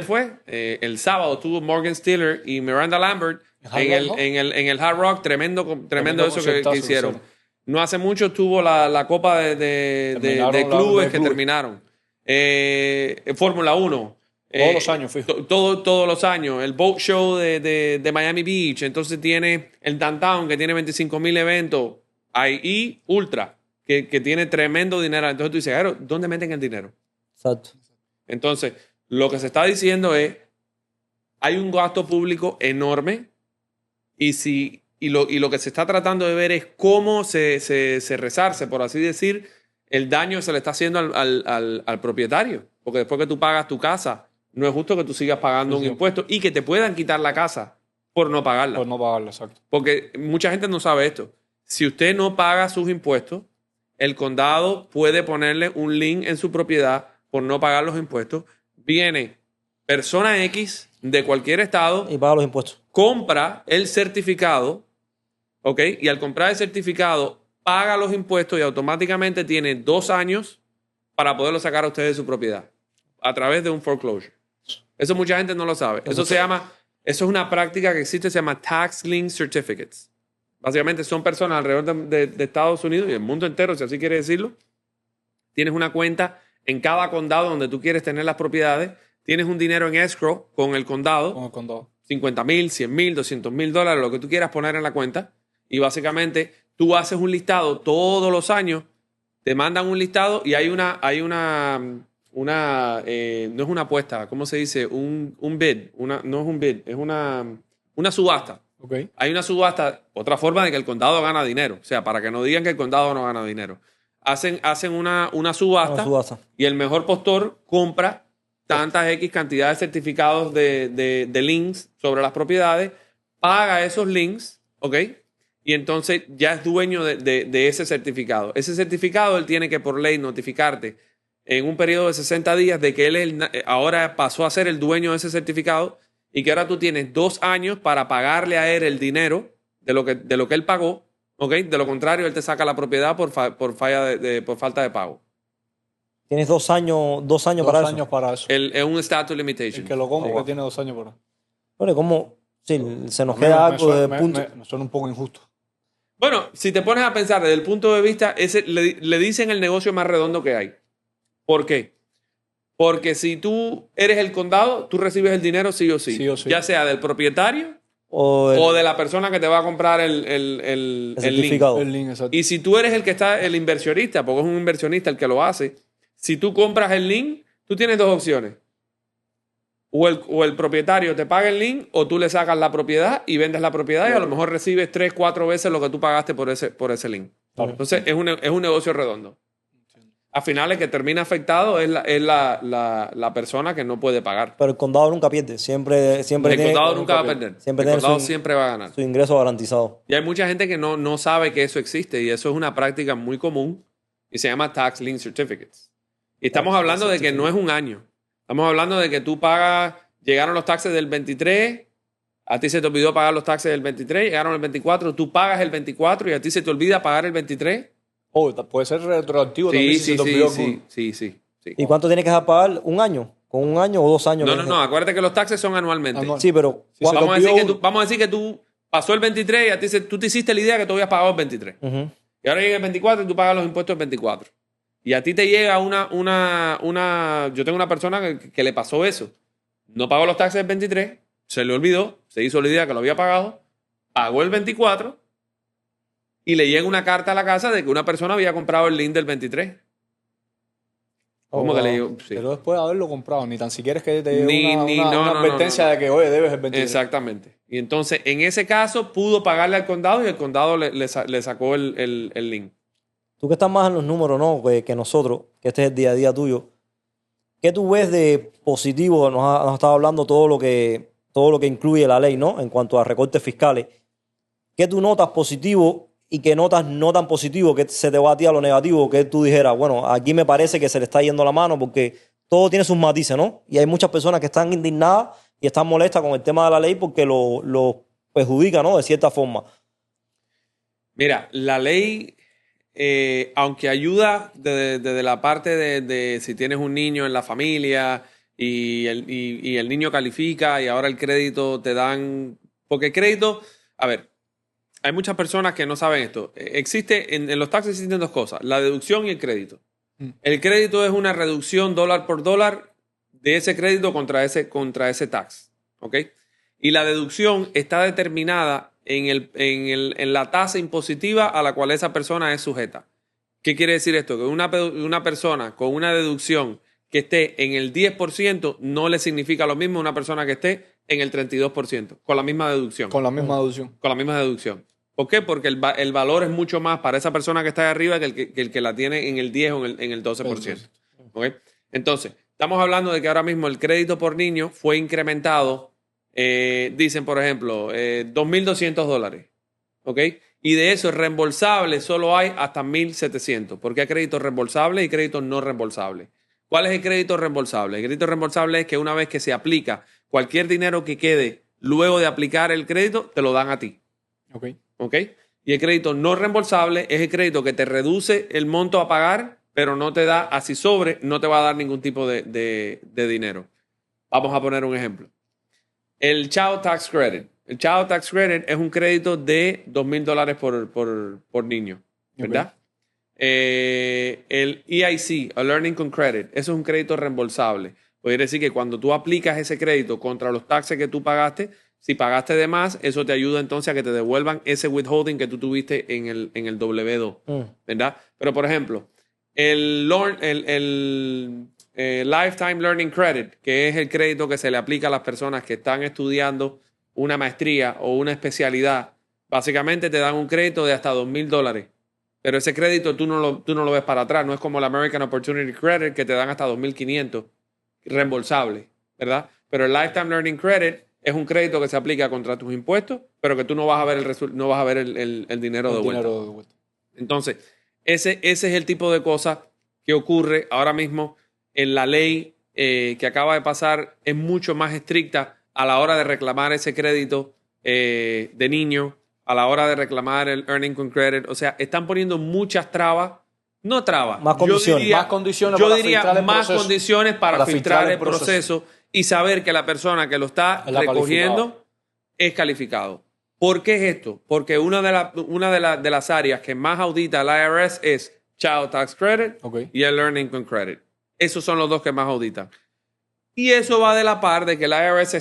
fue, el sábado tuvo Morgan Stiller y Miranda Lambert en el Hard Rock, tremendo eso que hicieron. No hace mucho tuvo la Copa de Clubes que terminaron. Fórmula 1. Todos los años, fijo. Todos los años. El Boat Show de Miami Beach. Entonces tiene el Downtown, que tiene 25,000 eventos. Y Ultra, que tiene tremendo dinero. Entonces tú dices, ¿dónde meten el dinero? Exacto. Entonces, lo que se está diciendo es, hay un gasto público enorme y lo que se está tratando de ver es cómo se resarce, por así decir, el daño que se le está haciendo al propietario. Porque después que tú pagas tu casa, no es justo que tú sigas pagando un impuesto y que te puedan quitar la casa por no pagarla. Por no pagarla, exacto. Porque mucha gente no sabe esto. Si usted no paga sus impuestos, el condado puede ponerle un lien en su propiedad por no pagar los impuestos. Viene persona X de cualquier estado Y paga los impuestos. compra el certificado, ¿ok? Y al comprar el certificado, paga los impuestos y automáticamente tiene 2 años para poderlo sacar a usted de su propiedad a través de un foreclosure. Eso mucha gente no lo sabe. Eso es una práctica que existe, se llama Tax Lien Certificates. Básicamente son personas alrededor de Estados Unidos y el mundo entero, si así quiere decirlo. Tienes una cuenta en cada condado donde tú quieres tener las propiedades. Tienes un dinero en escrow con el condado. Con el condado. 50,000, 100,000, 200,000 dólares, lo que tú quieras poner en la cuenta. Y básicamente tú haces un listado todos los años, te mandan un listado y hay una no es una apuesta, ¿cómo se dice? Un bid. No es un bid, es una subasta. Okay. Hay una subasta, otra forma de que el condado gana dinero. O sea, para que no digan que el condado no gana dinero. Hacen una subasta y el mejor postor compra tantas X cantidad de certificados de links sobre las propiedades, paga esos links, ¿ok? Y entonces ya es dueño de ese certificado. Ese certificado él tiene que por ley notificarte en un periodo de 60 días de que él ahora pasó a ser el dueño de ese certificado y que ahora tú tienes 2 años para pagarle a él el dinero de lo que él pagó, ¿ok? De lo contrario, él te saca la propiedad por falta de pago. Tienes 2 años, para eso. 2 años para eso. Es un statute limitation. El que lo compra tiene 2 años para eso. Bueno, ¿cómo? Sí, se nos queda algo de punto. Me suena un poco injusto. Bueno, si te pones a pensar desde el punto de vista, le dicen el negocio más redondo que hay. ¿Por qué? Porque si tú eres el condado, tú recibes el dinero sí o sí. Sí o sí. Ya sea del propietario O de la persona que te va a comprar el certificado. El link, exacto. Y si tú eres el inversionista, porque es un inversionista el que lo hace, si tú compras el link, tú tienes 2 opciones. O el propietario te paga el link o tú le sacas la propiedad y vendes la propiedad y a lo mejor recibes 3, 4 veces lo que tú pagaste por ese link. Entonces es un negocio redondo. Al final el que termina afectado es la persona que no puede pagar. Pero el condado nunca pierde. Siempre El condado nunca va a perder. El condado siempre va a ganar. Su ingreso garantizado. Y hay mucha gente que no sabe que eso existe y eso es una práctica muy común y se llama Tax Lien Certificates. Y estamos hablando de que no es un año. Estamos hablando de que tú pagas, llegaron los taxes del 23, a ti se te olvidó pagar los taxes del 23, llegaron el 24, tú pagas el 24 y a ti se te olvida pagar el 23. Oh, puede ser retroactivo también si se te olvidó. Sí. ¿Y cuánto tienes que dejar pagar? ¿1 año? ¿Con 1 año o 2 años? No, acuérdate que los taxes son anualmente. Sí, pero... Vamos a decir que tú pasó el 23 y a ti tú te hiciste la idea que tú habías pagado el 23. Y ahora llega el 24 y tú pagas los impuestos del 24. Y a ti te llega yo tengo una persona que le pasó eso. No pagó los taxes del 23, se le olvidó, se hizo la idea que lo había pagado, pagó el 24 y le llega una carta a la casa de que una persona había comprado el link del 23. ¿Cómo que le digo? Sí. Pero después de haberlo comprado, ni tan siquiera es que te dé No, una advertencia de que, oye, debes el 23. Exactamente. Y entonces, en ese caso, pudo pagarle al condado y el condado le sacó el link. Tú que estás más en los números, ¿no? Que nosotros, que este es el día a día tuyo. ¿Qué tú ves de positivo? Nos estado hablando todo lo que incluye la ley, ¿no? En cuanto a recortes fiscales. ¿Qué tú notas positivo y qué notas no tan positivo? ¿Qué se te va a ti a lo negativo? Que tú dijeras, bueno, aquí me parece que se le está yendo la mano porque todo tiene sus matices, ¿no? Y hay muchas personas que están indignadas y están molestas con el tema de la ley porque lo perjudica, ¿no? De cierta forma. Mira, la ley, aunque ayuda desde la parte de si tienes un niño en la familia y el niño califica y ahora el crédito te dan... Porque el crédito, a ver, hay muchas personas que no saben esto. En los taxes existen dos cosas, la deducción y el crédito. El crédito es una reducción dólar por dólar de ese crédito contra ese tax. ¿Ok? Y la deducción está determinada en la tasa impositiva a la cual esa persona es sujeta. ¿Qué quiere decir esto? Que una persona con una deducción que esté en el 10% no le significa lo mismo a una persona que esté en el 32%, con la misma deducción. Con la misma deducción. Con la misma deducción. ¿Por qué? Porque el valor es mucho más para esa persona que está ahí arriba que el que la tiene en el 10 o en el 12%. ¿Okay? Entonces, estamos hablando de que ahora mismo el crédito por niño fue incrementado, dicen, por ejemplo, $2,200. ¿Ok? Y de eso reembolsable solo hay hasta 1,700. Porque hay créditos reembolsables y créditos no reembolsables. ¿Cuál es el crédito reembolsable? El crédito reembolsable es que una vez que se aplica cualquier dinero que quede luego de aplicar el crédito, te lo dan a ti. ¿Ok? Y el crédito no reembolsable es el crédito que te reduce el monto a pagar, pero no te da así sobre, no te va a dar ningún tipo de dinero. Vamos a poner un ejemplo. El Child Tax Credit. El Child Tax Credit es un crédito de $2,000 por niño, ¿verdad? El EIC, el Learning Income Credit, eso es un crédito reembolsable. Quiere decir que cuando tú aplicas ese crédito contra los taxes que tú pagaste, si pagaste de más, eso te ayuda entonces a que te devuelvan ese withholding que tú tuviste en el W2, ¿verdad? Pero, por ejemplo, el Lifetime Learning Credit, que es el crédito que se le aplica a las personas que están estudiando una maestría o una especialidad, básicamente te dan un crédito de hasta $2,000. Pero ese crédito tú no lo ves para atrás. No es como el American Opportunity Credit que te dan hasta $2,500 reembolsable, ¿verdad? Pero el Lifetime Learning Credit es un crédito que se aplica contra tus impuestos, pero que tú no vas a ver el dinero de vuelta. Entonces, ese es el tipo de cosas que ocurre ahora mismo en la ley que acaba de pasar. Es mucho más estricta a la hora de reclamar ese crédito de niño, a la hora de reclamar el Earning Income Credit. O sea, están poniendo muchas trabas. No trabas. Más condiciones. Más condiciones para filtrar el proceso y saber que la persona que lo está recogiendo es calificado. ¿Por qué es esto? Porque una de las áreas que más audita la IRS es Child Tax Credit y el Earning Income Credit. Esos son los dos que más auditan. Y eso va de la par de que la IRS se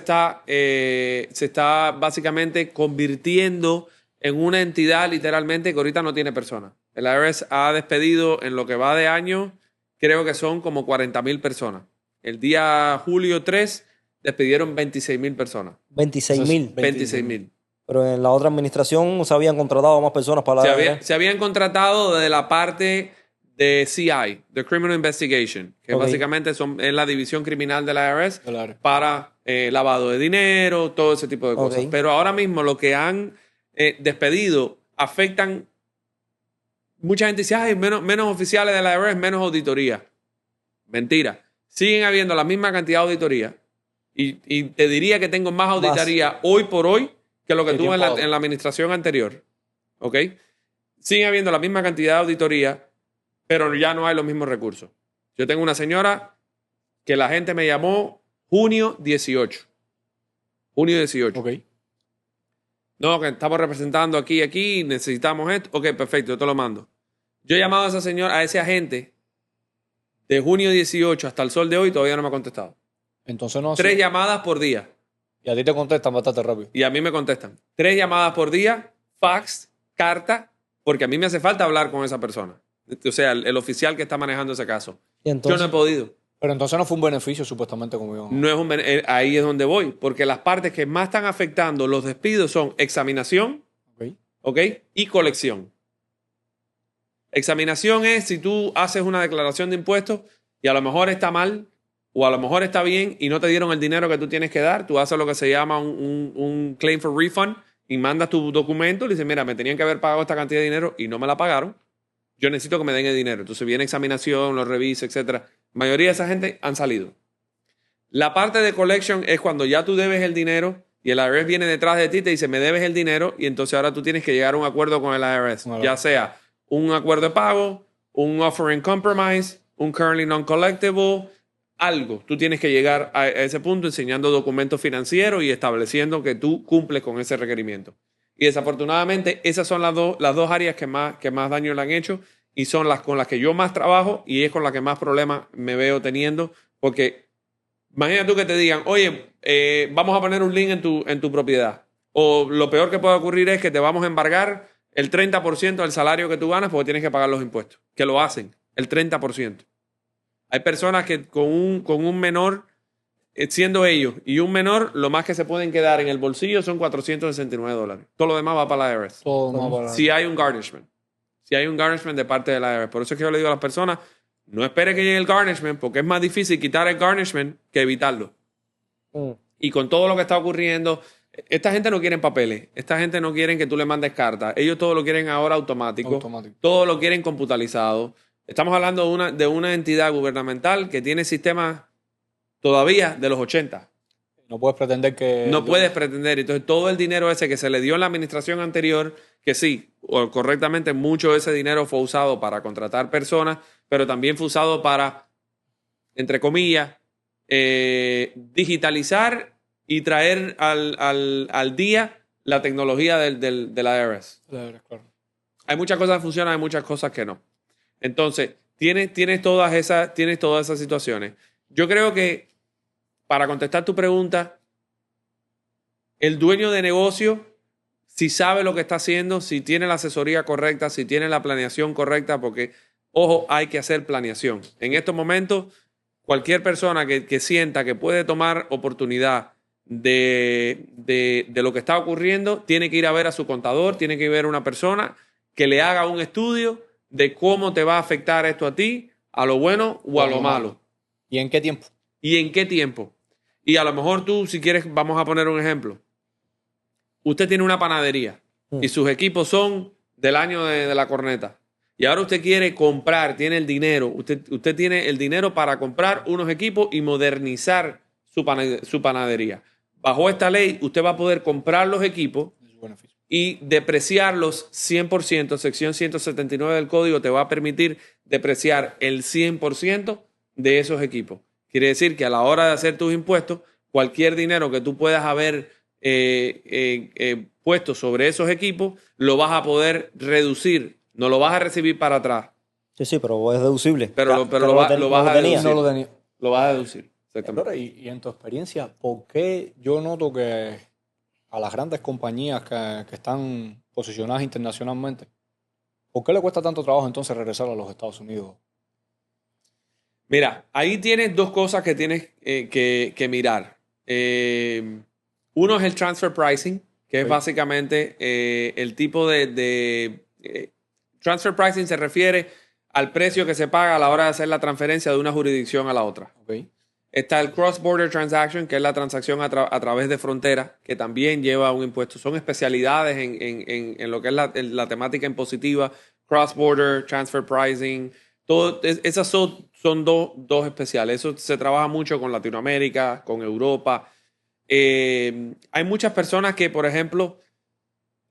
está básicamente convirtiendo en una entidad literalmente que ahorita no tiene personas. El IRS ha despedido en lo que va de año, creo que son como 40,000 personas. El día julio 3 despidieron 26,000 personas. 26,000. 26,000. Pero en la otra administración se habían contratado más personas para se habían contratado de la parte de CI, de Criminal Investigation, que básicamente es la división criminal de la IRS para lavado de dinero, todo ese tipo de cosas. Pero ahora mismo lo que han despedido afectan... Mucha gente dice, ay, menos oficiales de la IRS, menos auditoría. Mentira. Siguen habiendo la misma cantidad de auditoría. Y te diría que tengo más auditoría hoy por hoy que lo que tuve en la administración anterior. ¿Ok? Siguen habiendo la misma cantidad de auditoría, pero ya no hay los mismos recursos. Yo tengo una señora que la gente me llamó junio 18. Junio 18. Ok. No, que estamos representando aquí, necesitamos esto. Ok, perfecto, yo te lo mando. Yo he llamado a esa señora, a ese agente, de junio 18 hasta el sol de hoy, todavía no me ha contestado. Entonces no. 3 llamadas por día. Y a ti te contestan bastante rápido. Y a mí me contestan. 3 llamadas por día, fax, carta, porque a mí me hace falta hablar con esa persona. O sea, el oficial que está manejando ese caso. Y Yo entonces, no he podido. Pero entonces no fue un beneficio, supuestamente, como yo. No es ahí es donde voy, porque las partes que más están afectando los despidos son examinación, Ok. ¿ok? Y colección. Examinación es si tú haces una declaración de impuestos y a lo mejor está mal o a lo mejor está bien y no te dieron el dinero que tú tienes que dar, tú haces lo que se llama un claim for refund y mandas tu documento y le dices, mira, me tenían que haber pagado esta cantidad de dinero y no me la pagaron. Yo necesito que me den el dinero. Entonces viene examinación, lo revisa, etc. La mayoría de esa gente han salido. La parte de collection es cuando ya tú debes el dinero y el IRS viene detrás de ti y te dice, me debes el dinero y entonces ahora tú tienes que llegar a un acuerdo con el IRS. Bueno. Ya sea un acuerdo de pago, un offer in compromise, un currently non-collectible, algo. Tú tienes que llegar a ese punto enseñando documentos financieros y estableciendo que tú cumples con ese requerimiento. Y desafortunadamente esas son las dos áreas que más daño le han hecho y son las con las que yo más trabajo y es con las que más problemas me veo teniendo porque imagina tú que te digan, oye, vamos a poner un link en tu propiedad. O lo peor que puede ocurrir es que te vamos a embargar el 30% del salario que tú ganas porque tienes que pagar los impuestos. Que lo hacen, el 30%. Hay personas que con un menor, siendo ellos y un menor, lo más que se pueden quedar en el bolsillo son $469. Todo lo demás va para la IRS. Todo no para... Si hay un garnishment. Si hay un garnishment de parte de la IRS. Por eso es que yo le digo a las personas, no espere que llegue el garnishment porque es más difícil quitar el garnishment que evitarlo. Y con todo lo que está ocurriendo, esta gente no quiere papeles. Esta gente no quiere que tú le mandes cartas. Ellos todo lo quieren ahora automático. Todo lo quieren computarizado. Estamos hablando de una entidad gubernamental que tiene sistemas todavía de los 80. No puedes pretender que... No puedes pretender. Entonces, todo el dinero ese que se le dio en la administración anterior, que sí, o correctamente, mucho de ese dinero fue usado para contratar personas, pero también fue usado para, entre comillas, digitalizar y traer al día la tecnología de la IRS. Claro. Hay muchas cosas que funcionan, hay muchas cosas que no. Entonces, tienes todas esas situaciones. Yo creo que, para contestar tu pregunta, el dueño de negocio, si sabe lo que está haciendo, si tiene la asesoría correcta, si tiene la planeación correcta, porque, ojo, hay que hacer planeación. En estos momentos, cualquier persona que sienta que puede tomar oportunidad de lo que está ocurriendo, tiene que ir a ver a su contador, tiene que ver a una persona que le haga un estudio de cómo te va a afectar esto a ti, a lo bueno o a lo malo. ¿Y en qué tiempo? ¿Y en qué tiempo? Y a lo mejor tú, si quieres, vamos a poner un ejemplo. Usted tiene una panadería y sus equipos son del año de la corneta. Y ahora usted quiere comprar, tiene el dinero. Usted tiene el dinero para comprar unos equipos y modernizar su panadería. Bajo esta ley, usted va a poder comprar los equipos y depreciarlos 100%. Sección 179 del código te va a permitir depreciar el 100% de esos equipos. Quiere decir que a la hora de hacer tus impuestos, cualquier dinero que tú puedas haber puesto sobre esos equipos, lo vas a poder reducir. No lo vas a recibir para atrás. Sí, pero es deducible. Pero lo vas a deducir. No lo tenía. Lo vas a deducir. Exactamente. Y en tu experiencia, ¿por qué yo noto que a las grandes compañías que están posicionadas internacionalmente, ¿por qué le cuesta tanto trabajo entonces regresar a los Estados Unidos? Mira, ahí tienes dos cosas que tienes que mirar. Uno es el transfer pricing, que es básicamente el tipo transfer pricing se refiere al precio que se paga a la hora de hacer la transferencia de una jurisdicción a la otra. Okay. Está el cross-border transaction, que es la transacción a través de frontera, que también lleva un impuesto. Son especialidades en lo que es la temática impositiva, cross-border, transfer pricing. Esas son dos especiales. Eso se trabaja mucho con Latinoamérica, con Europa. Hay muchas personas que, por ejemplo,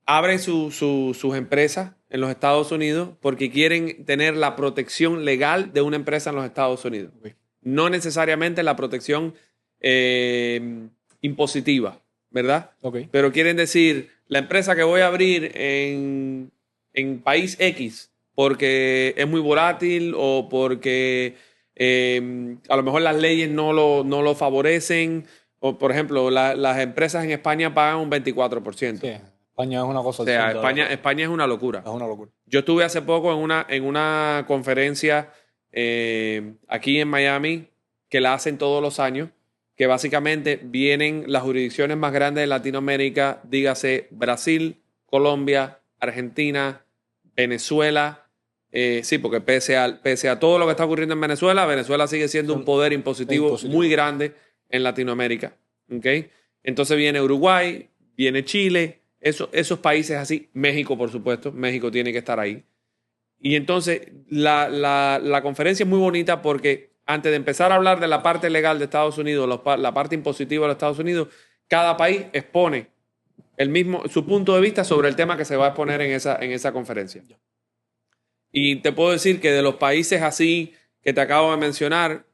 abren sus empresas en los Estados Unidos porque quieren tener la protección legal de una empresa en los Estados Unidos. Okay. No necesariamente la protección impositiva, ¿verdad? Okay. Pero quieren decir, la empresa que voy a abrir en país X porque es muy volátil o porque a lo mejor las leyes no lo favorecen. O, por ejemplo, las empresas en España pagan un 24%. Sí, España es una cosa... O sea, España es una locura. Es una locura. Yo estuve hace poco en una conferencia aquí en Miami, que la hacen todos los años, que básicamente vienen las jurisdicciones más grandes de Latinoamérica, dígase Brasil, Colombia, Argentina, Venezuela. Sí, porque pese a todo lo que está ocurriendo en Venezuela, Venezuela sigue siendo un poder impositivo muy grande en Latinoamérica. ¿Okay? Entonces viene Uruguay, viene Chile, esos países así, México, por supuesto, México tiene que estar ahí. Y entonces la conferencia es muy bonita porque antes de empezar a hablar de la parte legal de Estados Unidos, la parte impositiva de los Estados Unidos, cada país expone su punto de vista sobre el tema que se va a exponer en esa conferencia. Y te puedo decir que de los países así que te acabo de mencionar,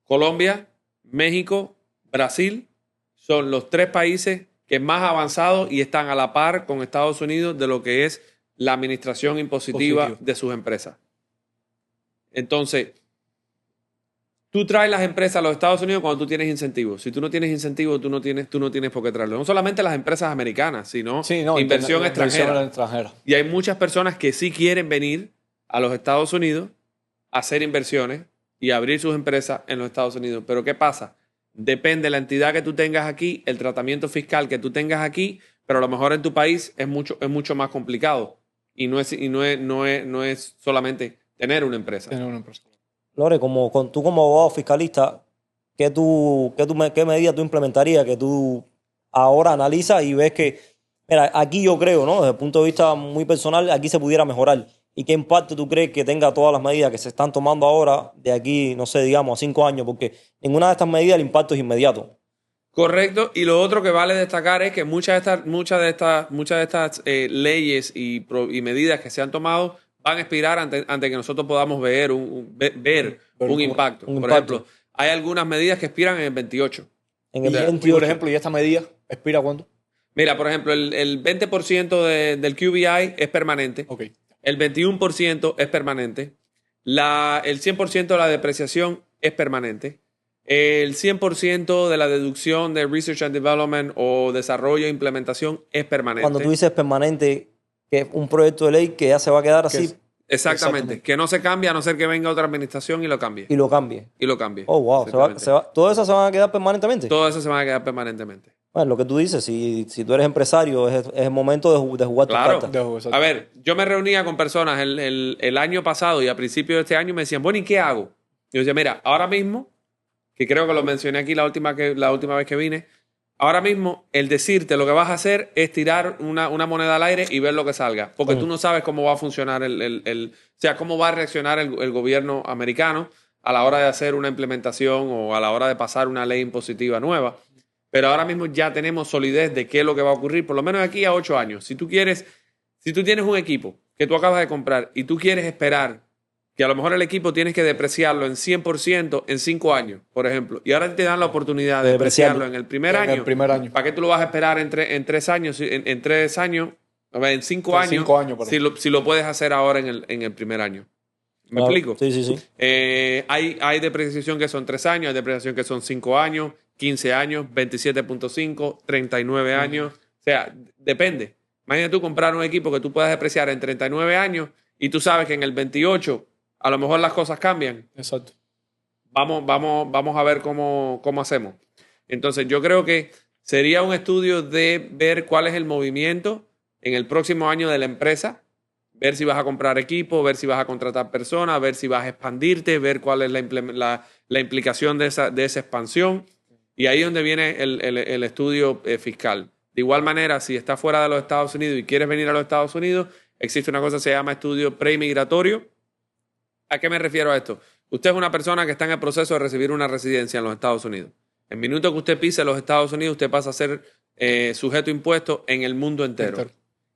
Colombia, México, Brasil, son los 3 países que más avanzados y están a la par con Estados Unidos de lo que es la administración impositiva de sus empresas. Entonces, tú traes las empresas a los Estados Unidos cuando tú tienes incentivos. Si tú no tienes incentivos, tú no tienes por qué traerlo. No solamente las empresas americanas, sino inversión extranjera. Y hay muchas personas que sí quieren venir a los Estados Unidos a hacer inversiones y abrir sus empresas en los Estados Unidos. Pero ¿qué pasa? Depende de la entidad que tú tengas aquí, el tratamiento fiscal que tú tengas aquí, pero a lo mejor en tu país es mucho más complicado. Y no es solamente tener una empresa. Lore, tú como abogado fiscalista, ¿qué medida tú implementarías que tú ahora analizas y ves que, mira, aquí yo creo, ¿no? Desde el punto de vista muy personal, aquí se pudiera mejorar? ¿Y qué impacto tú crees que tenga todas las medidas que se están tomando ahora de aquí, no sé, digamos, a 5 años? Porque ninguna de estas medidas el impacto es inmediato. Correcto. Y lo otro que vale destacar es que muchas de estas leyes y medidas que se han tomado van a expirar antes que nosotros podamos ver un impacto. Por ejemplo, hay algunas medidas que expiran en el 28. En el 28. Por ejemplo, ¿y esta medida expira cuándo? Mira, por ejemplo, el 20% del QBI es permanente. Okay. El 21% es permanente. El 100% de la depreciación es permanente. El 100% de la deducción de Research and Development o desarrollo e implementación es permanente. Cuando tú dices permanente, que es un proyecto de ley que ya se va a quedar así. Exactamente. Que no se cambia a no ser que venga otra administración y lo cambie. Y lo cambie. Oh, wow. ¿Todo eso se van a quedar permanentemente? Todo eso se va a quedar permanentemente. Bueno, lo que tú dices, si tú eres empresario, es el momento de jugar tus cartas. A ver, yo me reunía con personas el año pasado y a principios de este año me decían, bueno, ¿y qué hago? Yo decía, mira, ahora mismo, que creo que lo mencioné aquí la última vez que vine, ahora mismo el decirte lo que vas a hacer es tirar una moneda al aire y ver lo que salga. Porque tú no sabes cómo va a funcionar cómo va a reaccionar el gobierno americano a la hora de hacer una implementación o a la hora de pasar una ley impositiva nueva. Pero ahora mismo ya tenemos solidez de qué es lo que va a ocurrir, por lo menos de aquí a 8 años. Si tú tienes un equipo que tú acabas de comprar y tú quieres esperar que a lo mejor el equipo tienes que depreciarlo en 100% en 5 años, por ejemplo, y ahora te dan la oportunidad de depreciarlo en el primer año. ¿Para qué tú lo vas a esperar en 3 años? En 3 años, en 5 años, si lo puedes hacer ahora en el primer año. ¿Me explico? Sí. Hay depreciación que son 3 años, hay depreciación que son 5 años, 15 años, 27.5, 39 años. O sea, depende. Imagínate tú comprar un equipo que tú puedas depreciar en 39 años y tú sabes que en el 28 a lo mejor las cosas cambian. Exacto. Vamos a ver cómo hacemos. Entonces, yo creo que sería un estudio de ver cuál es el movimiento en el próximo año de la empresa, ver si vas a comprar equipo, ver si vas a contratar personas, ver si vas a expandirte, ver cuál es la implicación de esa expansión. Y ahí es donde viene el estudio fiscal. De igual manera, si estás fuera de los Estados Unidos y quieres venir a los Estados Unidos, existe una cosa que se llama estudio preinmigratorio. ¿A qué me refiero a esto? Usted es una persona que está en el proceso de recibir una residencia en los Estados Unidos. En el minuto que usted pise los Estados Unidos, usted pasa a ser sujeto a impuestos en el mundo entero.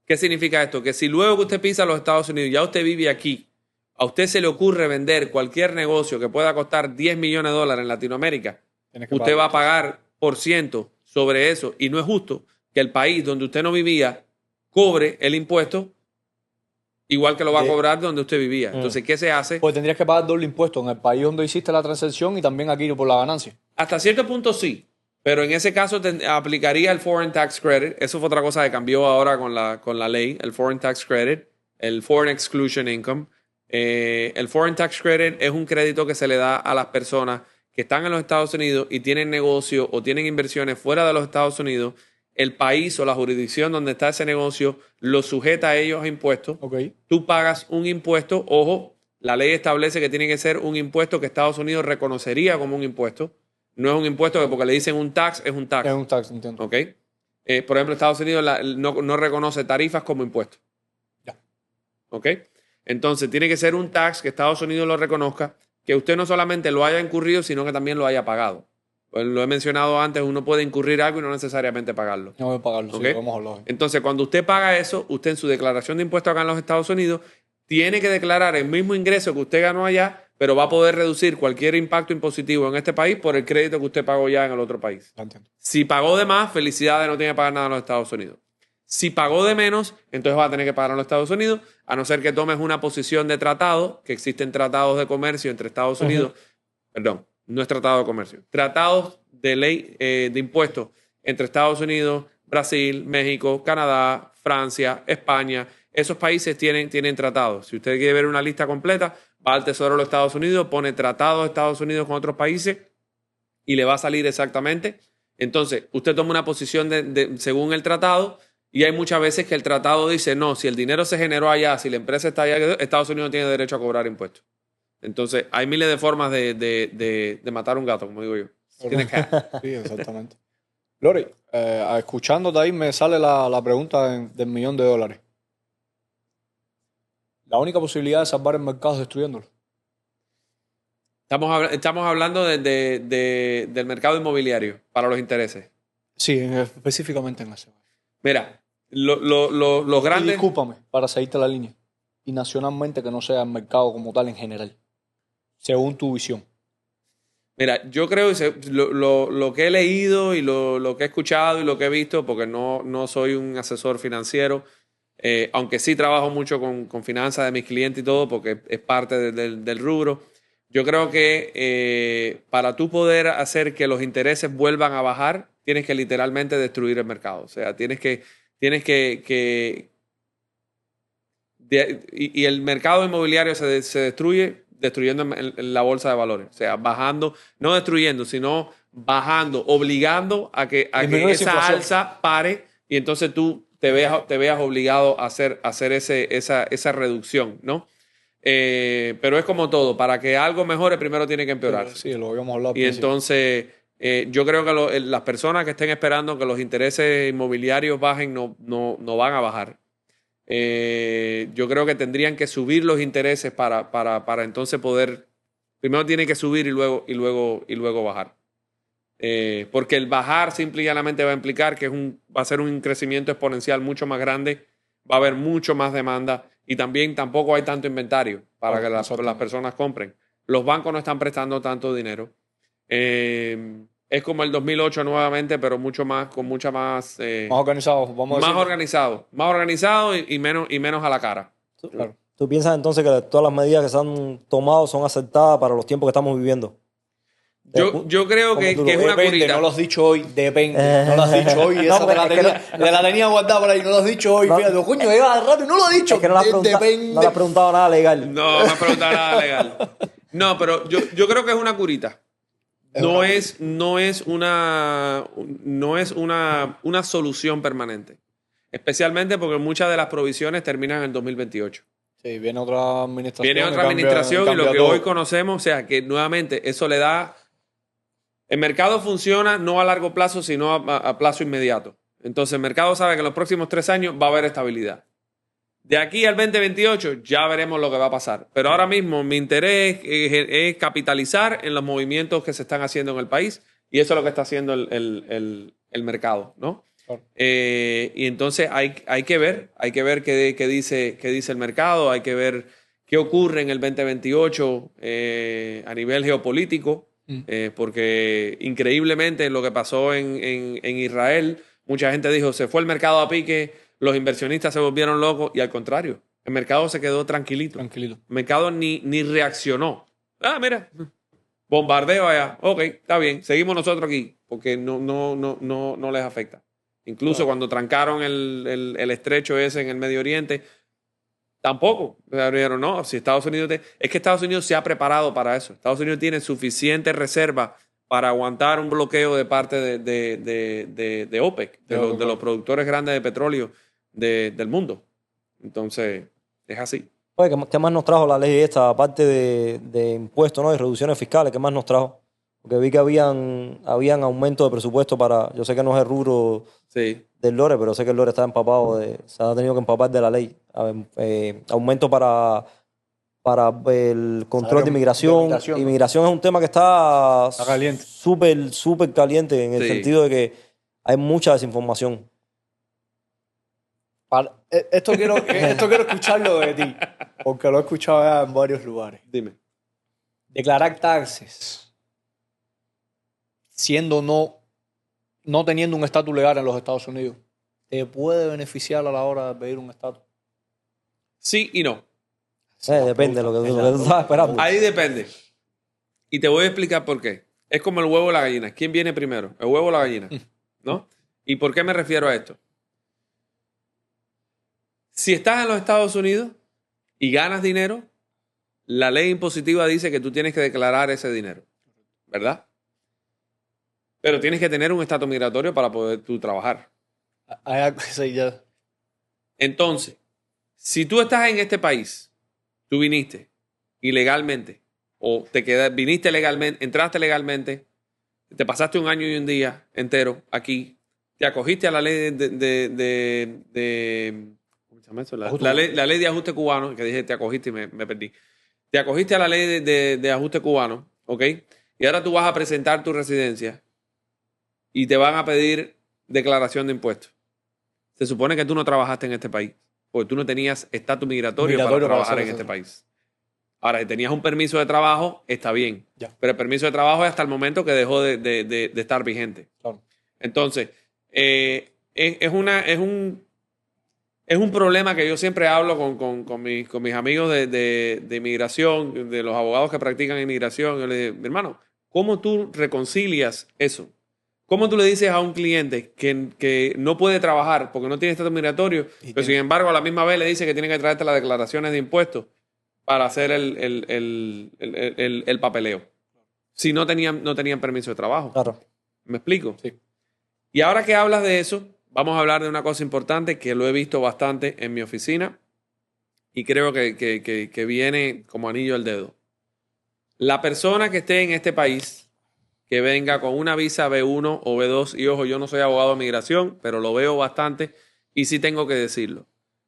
¿Qué significa esto? Que si luego que usted pisa los Estados Unidos, ya usted vive aquí, a usted se le ocurre vender cualquier negocio que pueda costar $10 millones en Latinoamérica, usted va a pagar % sobre eso. Y no es justo que el país donde usted no vivía cobre el impuesto igual que lo va a cobrar donde usted vivía. Entonces, ¿qué se hace? Pues tendrías que pagar doble impuesto en el país donde hiciste la transacción y también aquí por la ganancia. Hasta cierto punto sí, pero en ese caso aplicaría el Foreign Tax Credit. Eso fue otra cosa que cambió ahora con la ley, el Foreign Tax Credit, el Foreign Exclusion Income. El Foreign Tax Credit es un crédito que se le da a las personas que están en los Estados Unidos y tienen negocio o tienen inversiones fuera de los Estados Unidos. El país o la jurisdicción donde está ese negocio lo sujeta a ellos a impuestos. Ok. Tú pagas un impuesto. Ojo, la ley establece que tiene que ser un impuesto que Estados Unidos reconocería como un impuesto. No es un impuesto que porque le dicen un tax, es un tax. Es un tax, entiendo. ¿Ok? Por ejemplo, Estados Unidos no reconoce tarifas como impuestos. Ya. ¿Ok? Entonces, tiene que ser un tax que Estados Unidos lo reconozca, que usted no solamente lo haya incurrido, sino que también lo haya pagado. Pues lo he mencionado antes, uno puede incurrir algo y no necesariamente pagarlo. No voy a pagarlo, ¿Ok? sí, vamos a hablar. Entonces, cuando usted paga eso, usted en su declaración de impuestos acá en los Estados Unidos tiene que declarar el mismo ingreso que usted ganó allá, pero va a poder reducir cualquier impacto impositivo en este país por el crédito que usted pagó ya en el otro país. Ya entiendo. Si pagó de más, felicidades, no tiene que pagar nada en los Estados Unidos. Si pagó de menos, entonces va a tener que pagar en los Estados Unidos, a no ser que tomes una posición de tratado, que existen tratados de comercio entre Estados Unidos, perdón, no es tratado de comercio, tratados de ley de impuestos entre Estados Unidos, Brasil, México, Canadá, Francia, España. Esos países tienen tratados. Si usted quiere ver una lista completa, va al Tesoro de los Estados Unidos, pone tratados de Estados Unidos con otros países y le va a salir exactamente. Entonces, usted toma una posición según el tratado y hay muchas veces que el tratado dice, no, si el dinero se generó allá, si la empresa está allá, Estados Unidos no tiene derecho a cobrar impuestos. Entonces, hay miles de formas de matar un gato, como digo yo. Tiene que... Sí, exactamente. Lori, escuchándote ahí me sale la pregunta del $1.000.000. La única posibilidad de salvar el mercado es destruyéndolo. Estamos hablando del mercado inmobiliario para los intereses. Sí, específicamente en ese. Mira, los Y grandes... discúlpame, para seguirte la línea. Y nacionalmente que no sea el mercado como tal en general, según tu visión. Mira, yo creo que lo que he leído y lo que he escuchado y lo que he visto, porque no soy un asesor financiero, aunque sí trabajo mucho con finanzas de mis clientes y todo, porque es parte del rubro. Yo creo que para tú poder hacer que los intereses vuelvan a bajar, tienes que literalmente destruir el mercado. O sea, y el mercado inmobiliario se destruye destruyendo la bolsa de valores. O sea, bajando, no destruyendo, sino bajando, obligando a que esa alza pare y entonces tú te veas obligado a hacer esa reducción, ¿no? Pero es como todo, para que algo mejore primero tiene que empeorar. Sí, lo habíamos hablado. Y entonces yo creo que las personas que estén esperando que los intereses inmobiliarios bajen no van a bajar. Yo creo que tendrían que subir los intereses para entonces poder, primero tiene que subir y luego bajar. Porque el bajar simple y llanamente va a implicar que va a ser un crecimiento exponencial mucho más grande, va a haber mucho más demanda y también tampoco hay tanto inventario para que las personas compren. Los bancos no están prestando tanto dinero. Es como el 2008 nuevamente, pero con mucha más... más organizado, vamos a decir. Más organizado y menos a la cara. Claro. ¿Tú piensas entonces que todas las medidas que se han tomado son acertadas para los tiempos que estamos viviendo? Yo creo que es una Depende, curita. no lo has dicho hoy, depende. No lo has dicho hoy. Esa te la tenía guardada por ahí, no lo has dicho hoy. Fíjate, coño, lleva rato y no lo has dicho. Es que no le has preguntado nada legal. No me has preguntado nada legal. No, pero yo creo que es una curita. No es una solución permanente. Especialmente porque muchas de las provisiones terminan en 2028. Sí, viene otra administración. Viene otra administración y lo que hoy conocemos, o sea, que nuevamente eso le da... El mercado funciona no a largo plazo, sino a plazo inmediato. Entonces el mercado sabe que en los próximos 3 años va a haber estabilidad. De aquí al 2028 ya veremos lo que va a pasar. Pero ahora mismo mi interés es capitalizar en los movimientos que se están haciendo en el país y eso es lo que está haciendo el mercado, ¿no? Claro. Y entonces hay que ver qué dice el mercado, hay que ver qué ocurre en el 2028 a nivel geopolítico, porque increíblemente lo que pasó en Israel, mucha gente dijo, se fue el mercado a pique, los inversionistas se volvieron locos y al contrario, el mercado se quedó tranquilito. El mercado ni reaccionó. Ah, mira, bombardeo allá. Ok, está bien, seguimos nosotros aquí porque no les afecta. Incluso cuando trancaron el estrecho ese en el Medio Oriente, Tampoco. Pero no, si Estados Unidos... Es que Estados Unidos se ha preparado para eso. Estados Unidos tiene suficiente reserva para aguantar un bloqueo de parte de OPEC, de los productores grandes de petróleo del mundo. Entonces, es así. Oye, ¿qué más nos trajo la ley esta, aparte de impuestos, ¿no? Y reducciones fiscales? ¿Qué más nos trajo? Porque vi que habían aumento de presupuesto para... Yo sé que no es el rubro Sí. del Lore, pero sé que el Lore está empapado, se ha tenido que empapar de la ley. Aumento para el control de inmigración. Inmigración es un tema que está caliente. súper caliente en el sentido de que hay mucha desinformación. Esto quiero escucharlo de ti, porque lo he escuchado ya en varios lugares. Dime. Declarar taxes, siendo no teniendo un estatus legal en los Estados Unidos, ¿te puede beneficiar a la hora de pedir un estatus? Sí y no. Depende de lo que tú estás esperando. Ahí depende. Y te voy a explicar por qué. Es como el huevo o la gallina. ¿Quién viene primero? ¿El huevo o la gallina? ¿No? ¿Y por qué me refiero a esto? Si estás en los Estados Unidos y ganas dinero, la ley impositiva dice que tú tienes que declarar ese dinero, ¿verdad? Pero tienes que tener un estatus migratorio para poder tú trabajar. Entonces, si tú estás en este país, tú viniste ilegalmente o viniste legalmente, entraste legalmente, te pasaste un año y un día entero aquí, te acogiste a la ley ¿cómo se llama eso? La ley de ajuste cubano, que dije te acogiste y me perdí. Te acogiste a la ley de ajuste cubano, ¿ok? Y ahora tú vas a presentar tu residencia y te van a pedir declaración de impuestos. Se supone que tú no trabajaste en este país, porque tú no tenías estatus migratorio para trabajar en este país. Ahora, si tenías un permiso de trabajo, está bien. Ya. Pero el permiso de trabajo es hasta el momento que dejó de estar vigente. Claro. Entonces, es un problema que yo siempre hablo con mis amigos de inmigración, de los abogados que practican inmigración. Yo le digo, mi hermano, ¿cómo tú reconcilias eso? ¿Cómo tú le dices a un cliente que no puede trabajar porque no tiene estatus migratorio, pero sin embargo a la misma vez le dice que tiene que traerte las declaraciones de impuestos para hacer el papeleo? Si no tenían permiso de trabajo. Claro. ¿Me explico? Sí. Y ahora que hablas de eso, vamos a hablar de una cosa importante que lo he visto bastante en mi oficina y creo que viene como anillo al dedo. La persona que esté en este país, que venga con una visa B1 o B2, y ojo, yo no soy abogado de migración, pero lo veo bastante y sí tengo que decirlo.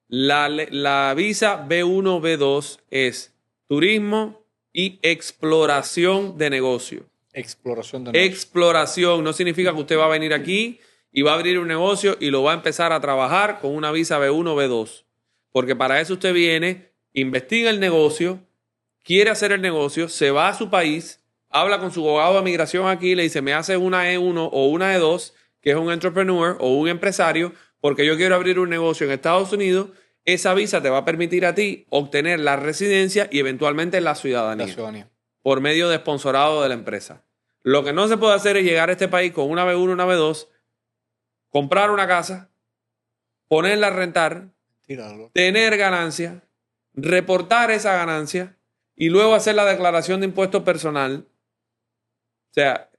La visa B1, B2 es turismo y exploración de negocio. Exploración no significa que usted va a venir aquí y va a abrir un negocio y lo va a empezar a trabajar con una visa B1 o B2. Porque para eso usted viene, investiga el negocio, quiere hacer el negocio, se va a su país, habla con su abogado de migración aquí, le dice, me hace una E1 o una E2, que es un entrepreneur o un empresario, porque yo quiero abrir un negocio en Estados Unidos. Esa visa te va a permitir a ti obtener la residencia y eventualmente la ciudadanía. Por medio de sponsorado de la empresa. Lo que no se puede hacer es llegar a este país con una B1, una B2, comprar una casa, ponerla a rentar, tener ganancia, reportar esa ganancia y luego hacer la declaración de impuestos personal. O sea,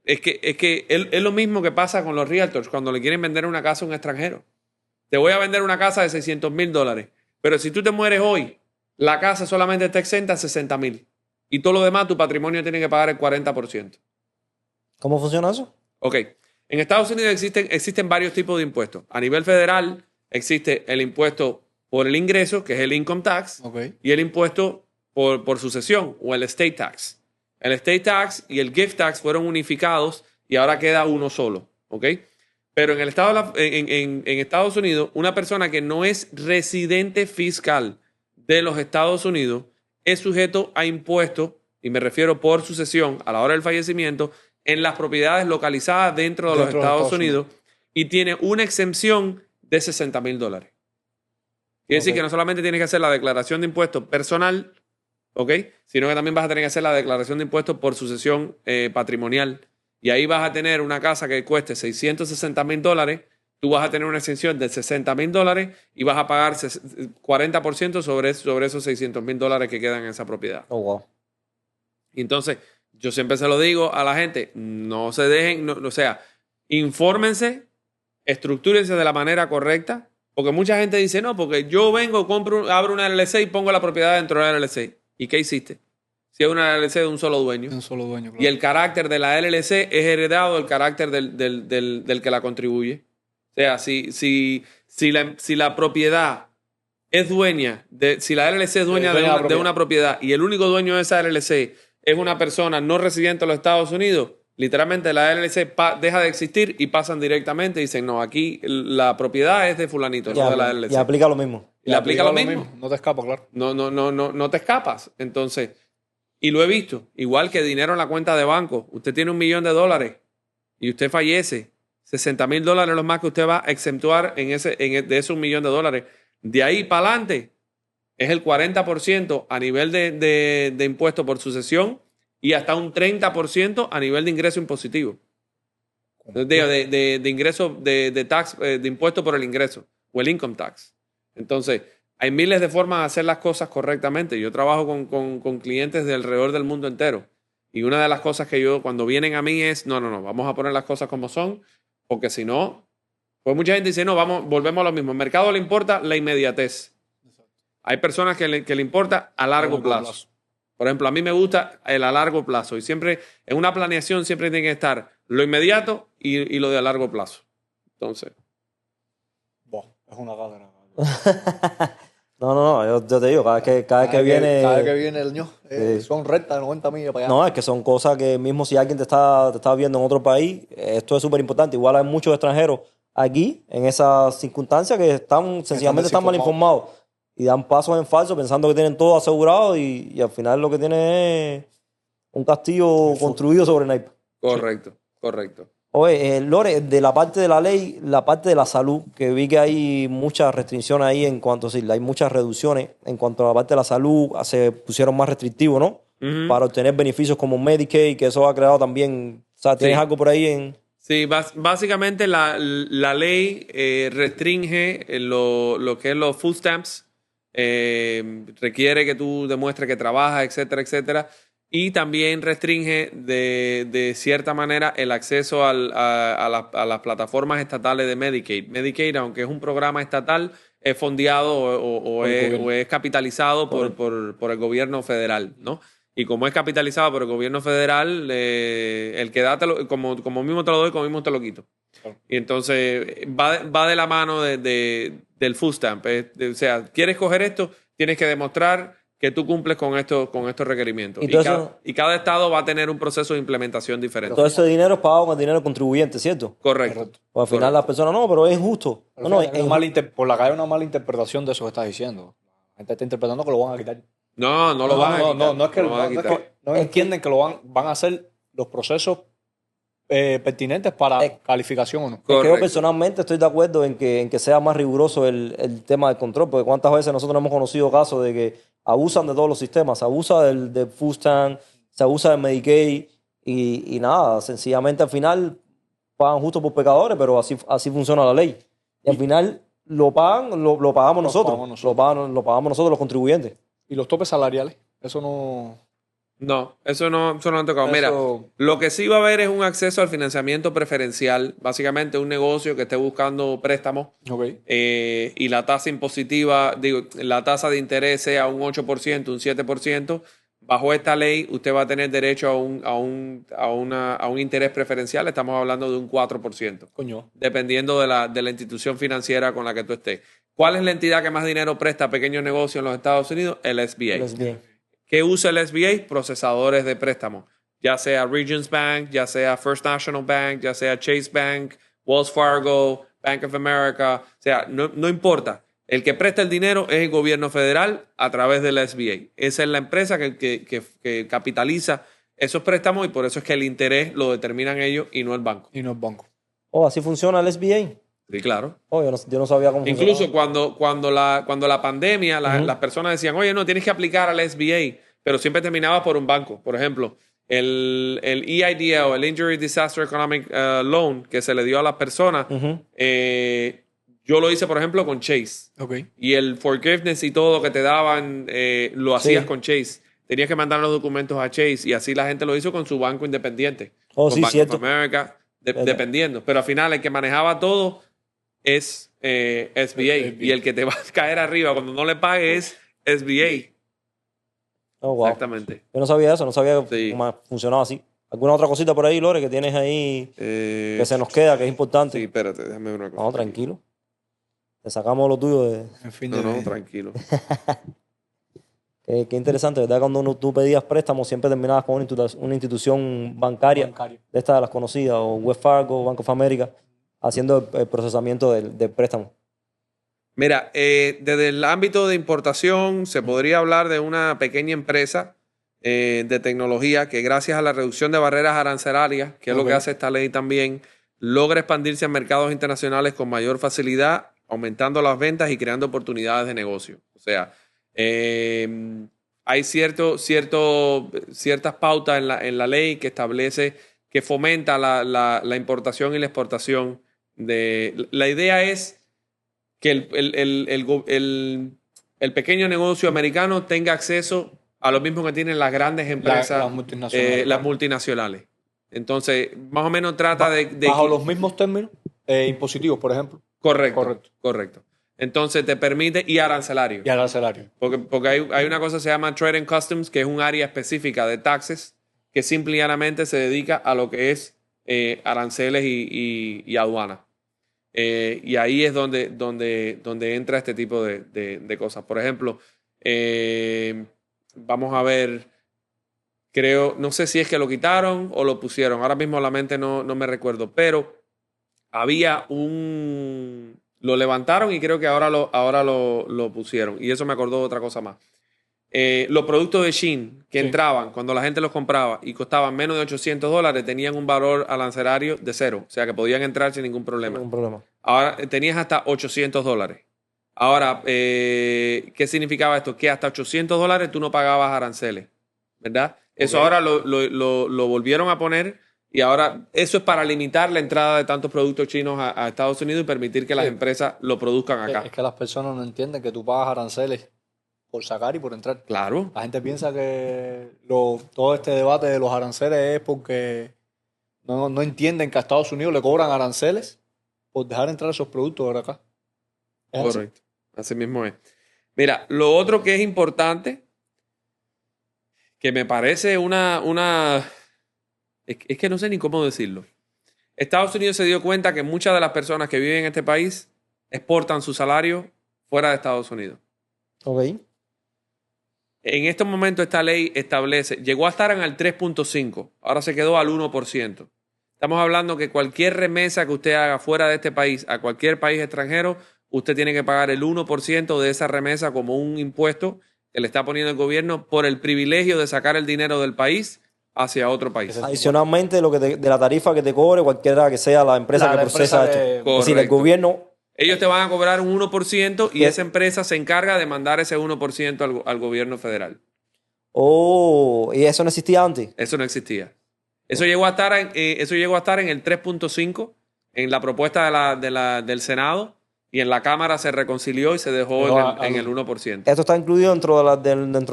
es que es lo mismo que pasa con los realtors cuando le quieren vender una casa a un extranjero. Te voy a vender una casa de $600,000, pero si tú te mueres hoy, la casa solamente está exenta a $60,000 y todo lo demás tu patrimonio tiene que pagar el 40%. ¿Cómo funciona eso? Ok. En Estados Unidos existen varios tipos de impuestos. A nivel federal existe el impuesto por el ingreso, que es el income tax, y el impuesto por sucesión o el estate tax. El estate tax y el gift tax fueron unificados y ahora queda uno solo. ¿Ok? Pero en Estados Unidos, una persona que no es residente fiscal de los Estados Unidos es sujeto a impuestos, y me refiero por sucesión a la hora del fallecimiento, en las propiedades localizadas dentro de los Estados Unidos y tiene una exención de $60,000. Quiere decir que no solamente tienes que hacer la declaración de impuestos personal, ¿ok? Sino que también vas a tener que hacer la declaración de impuestos por sucesión patrimonial. Y ahí vas a tener una casa que cueste $660,000, tú vas a tener una exención de $60,000 y vas a pagar 40% sobre esos $600,000 que quedan en esa propiedad. Oh, wow. Y entonces, yo siempre se lo digo a la gente, no se dejen, o sea, infórmense, estructúrense de la manera correcta, porque mucha gente dice, no, porque yo vengo, abro una LLC y pongo la propiedad dentro de la LLC. ¿Y qué hiciste? Si es una LLC de un solo dueño. De un solo dueño, claro. Y el carácter de la LLC es heredado del carácter del que la contribuye. O sea, si la propiedad es dueña, si la LLC es dueña de una propiedad y el único dueño de esa LLC es una persona no residente de los Estados Unidos, literalmente la LLC deja de existir y pasan directamente y dicen, no, aquí la propiedad es de fulanito, no de la LLC. Y aplica lo mismo. Y le aplica lo mismo. No te escapas, claro. No te escapas. Entonces, y lo he visto, igual que dinero en la cuenta de banco. Usted tiene $1 millón y usted fallece. $60,000 lo más que usted va a exentuar de esos $1 millón. De ahí para adelante es el 40% a nivel de impuesto por sucesión y hasta un 30% a nivel de ingreso impositivo. De ingreso de tax, de impuesto por el ingreso o el income tax. Entonces, hay miles de formas de hacer las cosas correctamente. Yo trabajo con clientes de alrededor del mundo entero. Y una de las cosas que cuando vienen a mí es, no, vamos a poner las cosas como son, porque si no, pues mucha gente dice, no, volvemos a lo mismo. Al mercado le importa la inmediatez. Hay personas que le importa a largo plazo. Por ejemplo, a mí me gusta el a largo plazo. Y siempre, en una planeación, siempre tiene que estar lo inmediato y lo de a largo plazo. Entonces. Es una cátedra. No, yo te digo, cada vez que viene... Cada vez que viene el ño, son rectas de 90 millas para allá. No, es que son cosas que mismo si alguien te está viendo en otro país, esto es súper importante. Igual hay muchos extranjeros aquí, en esas circunstancias, que sencillamente están mal informados y dan pasos en falso pensando que tienen todo asegurado y al final lo que tienen es un castillo construido sobre naipe. Correcto. Oye, Lore, de la parte de la ley, la parte de la salud, que vi que hay muchas restricciones ahí en cuanto, sí, hay muchas reducciones en cuanto a la parte de la salud, se pusieron más restrictivos, ¿no? Para obtener beneficios como Medicaid, que eso ha creado también, o sea, ¿tienes algo por ahí en...? Sí, básicamente la ley restringe lo que es los food stamps, requiere que tú demuestres que trabajas, etcétera, etcétera. Y también restringe de cierta manera el acceso a las plataformas estatales de Medicaid. Medicaid, aunque es un programa estatal, es fondeado o es capitalizado por el gobierno federal, ¿no? Y como es capitalizado por el gobierno federal, el que da, como mismo te lo doy, como mismo te lo quito. Y entonces va de la mano del food stamp. O sea, ¿quieres coger esto? Tienes que demostrar que tú cumples con estos requerimientos. Y cada estado va a tener un proceso de implementación diferente. Todo ese dinero es pagado con el dinero contribuyente, ¿cierto? Correcto. Pues al final las personas, no, pero es injusto. Por la que hay una mala interpretación de eso que estás diciendo. La gente está interpretando que lo van a quitar. No lo van a quitar. No es que no entienden que van a hacer los procesos pertinentes para calificación o no. Yo personalmente estoy de acuerdo en que sea más riguroso el tema del control, porque cuántas veces nosotros hemos conocido casos de que abusan de todos los sistemas, se abusa del food stamp, se abusa del Medicaid y nada, sencillamente al final pagan justo por pecadores, pero así funciona la ley. Y al final lo pagamos nosotros. Lo pagamos nosotros los contribuyentes. ¿Y los topes salariales? Eso no... No, eso no han tocado. Mira, lo que sí va a haber es un acceso al financiamiento preferencial, básicamente un negocio que esté buscando préstamos y la tasa impositiva, la tasa de interés sea un 8%, un 7%. Bajo esta ley, usted va a tener derecho a un interés preferencial. Estamos hablando de un 4%. Coño. Dependiendo de la institución financiera con la que tú estés. ¿Cuál es la entidad que más dinero presta a pequeños negocios en los Estados Unidos? El SBA. ¿Qué usa el SBA? Procesadores de préstamos. Ya sea Regions Bank, ya sea First National Bank, ya sea Chase Bank, Wells Fargo, Bank of America. O sea, no importa. El que presta el dinero es el gobierno federal a través del SBA. Esa es la empresa que capitaliza esos préstamos y por eso es que el interés lo determinan ellos y no el banco. Así funciona el SBA. Sí, claro. Yo no sabía cómo Incluso funcionaba. cuando la pandemia, las personas decían, oye, no, tienes que aplicar al SBA, pero siempre terminaba por un banco. Por ejemplo, el EIDL o el Injury Disaster Economic Loan que se le dio a las personas, yo lo hice, por ejemplo, con Chase. Ok. Y el forgiveness y todo que te daban, lo hacías Sí. con Chase. Tenías que mandar los documentos a Chase y así la gente lo hizo con su banco independiente. Oh, con sí, Bank cierto. of America, Verdad. dependiendo. Pero al final el que manejaba todo es SBA. Y el que te va a caer arriba cuando no le pagues es SBA. Oh, wow. Exactamente. Yo no sabía eso, no sabía Sí. cómo funcionaba así. ¿Alguna otra cosita por ahí, Lore, que tienes ahí que se nos queda, que es importante? Sí, espérate, déjame ver una cosa. No, tranquilo. Te sacamos lo tuyo. En fin No, de no, tranquilo. Qué interesante, ¿verdad? Cuando tú pedías préstamos, siempre terminabas con una institución bancaria, bancario. de estas de las conocidas, o Wells Fargo, Bank of America, haciendo el procesamiento del préstamo. Mira, desde el ámbito de importación se podría hablar de una pequeña empresa de tecnología que gracias a la reducción de barreras arancelarias, que es lo que hace esta ley también, logra expandirse a mercados internacionales con mayor facilidad, aumentando las ventas y creando oportunidades de negocio. O sea, hay ciertas pautas en la ley que establece, que fomenta la importación y la exportación. La idea es que el pequeño negocio americano tenga acceso a lo mismo que tienen las grandes empresas, las multinacionales. las multinacionales. Entonces, más o menos trata de Bajo los mismos términos impositivos, por ejemplo. Correcto. Entonces te permite, y arancelario. Y arancelario. Porque hay una cosa que se llama Trade and Customs, que es un área específica de taxes que simple y llanamente se dedica a lo que es aranceles y aduana. Y ahí es donde entra este tipo de cosas. Por ejemplo, vamos a ver, creo, no sé si es que lo quitaron o lo pusieron. Ahora mismo la mente no me recuerdo, pero había lo levantaron y creo que ahora lo pusieron. Y eso me acordó de otra cosa más. Los productos de Shein que entraban cuando la gente los compraba y costaban menos de $800 tenían un valor arancelario de 0. O sea que podían entrar sin ningún problema. Ningún problema. Ahora tenías hasta $800. Ahora, ¿qué significaba esto? Que hasta $800 tú no pagabas aranceles, ¿verdad? Eso ahora lo volvieron a poner. Y ahora eso es para limitar la entrada de tantos productos chinos a Estados Unidos y permitir que las empresas lo produzcan acá. Es que las personas no entienden que tú pagas aranceles por sacar y por entrar. Claro. La gente piensa que todo este debate de los aranceles es porque no entienden que a Estados Unidos le cobran aranceles por dejar entrar esos productos por acá. ¿Es así? Correcto. Así mismo es. Mira, lo otro que es importante, que me parece es que no sé ni cómo decirlo. Estados Unidos se dio cuenta que muchas de las personas que viven en este país exportan su salario fuera de Estados Unidos. Ok. En estos momentos esta ley establece, llegó a estar en el 3.5, ahora se quedó al 1%. Estamos hablando que cualquier remesa que usted haga fuera de este país, a cualquier país extranjero, usted tiene que pagar el 1% de esa remesa como un impuesto que le está poniendo el gobierno por el privilegio de sacar el dinero del país hacia otro país. Adicionalmente, de la tarifa que te cobre cualquiera que sea la empresa que procesa esto. Es decir, el Correcto. gobierno. Ellos te van a cobrar un 1% y esa empresa se encarga de mandar ese 1% al gobierno federal. Oh, y eso no existía antes. Eso no existía. Eso llegó a estar en el 3.5 en la propuesta del Senado y en la Cámara se reconcilió y se dejó en el 1% Esto está incluido dentro de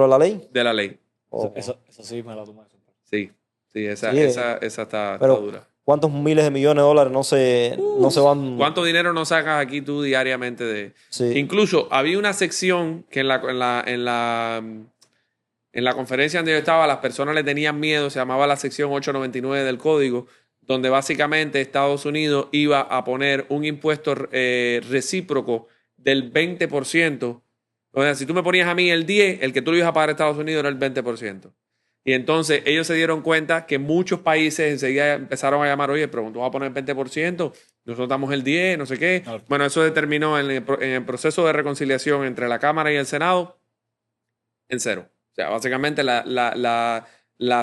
la ley. de la ley. Oh. Eso sí me la tomé. Sí, esa Sí, está pero dura. ¿cuántos miles de millones de dólares no se van? ¿Cuánto dinero no sacas aquí tú diariamente de? Sí. Incluso había una sección que en la conferencia donde yo estaba las personas le tenían miedo, se llamaba la sección 899 del código, donde básicamente Estados Unidos iba a poner un impuesto recíproco del 20%. O sea, si tú me ponías a mí el 10%, el que tú le ibas a pagar a Estados Unidos era el 20%. Y entonces ellos se dieron cuenta que muchos países enseguida empezaron a llamar, oye, pero tú vas a poner el 20%, nosotros damos el 10%, no sé qué. No. Bueno, eso determinó en el proceso de reconciliación entre la Cámara y el Senado en 0. O sea, básicamente la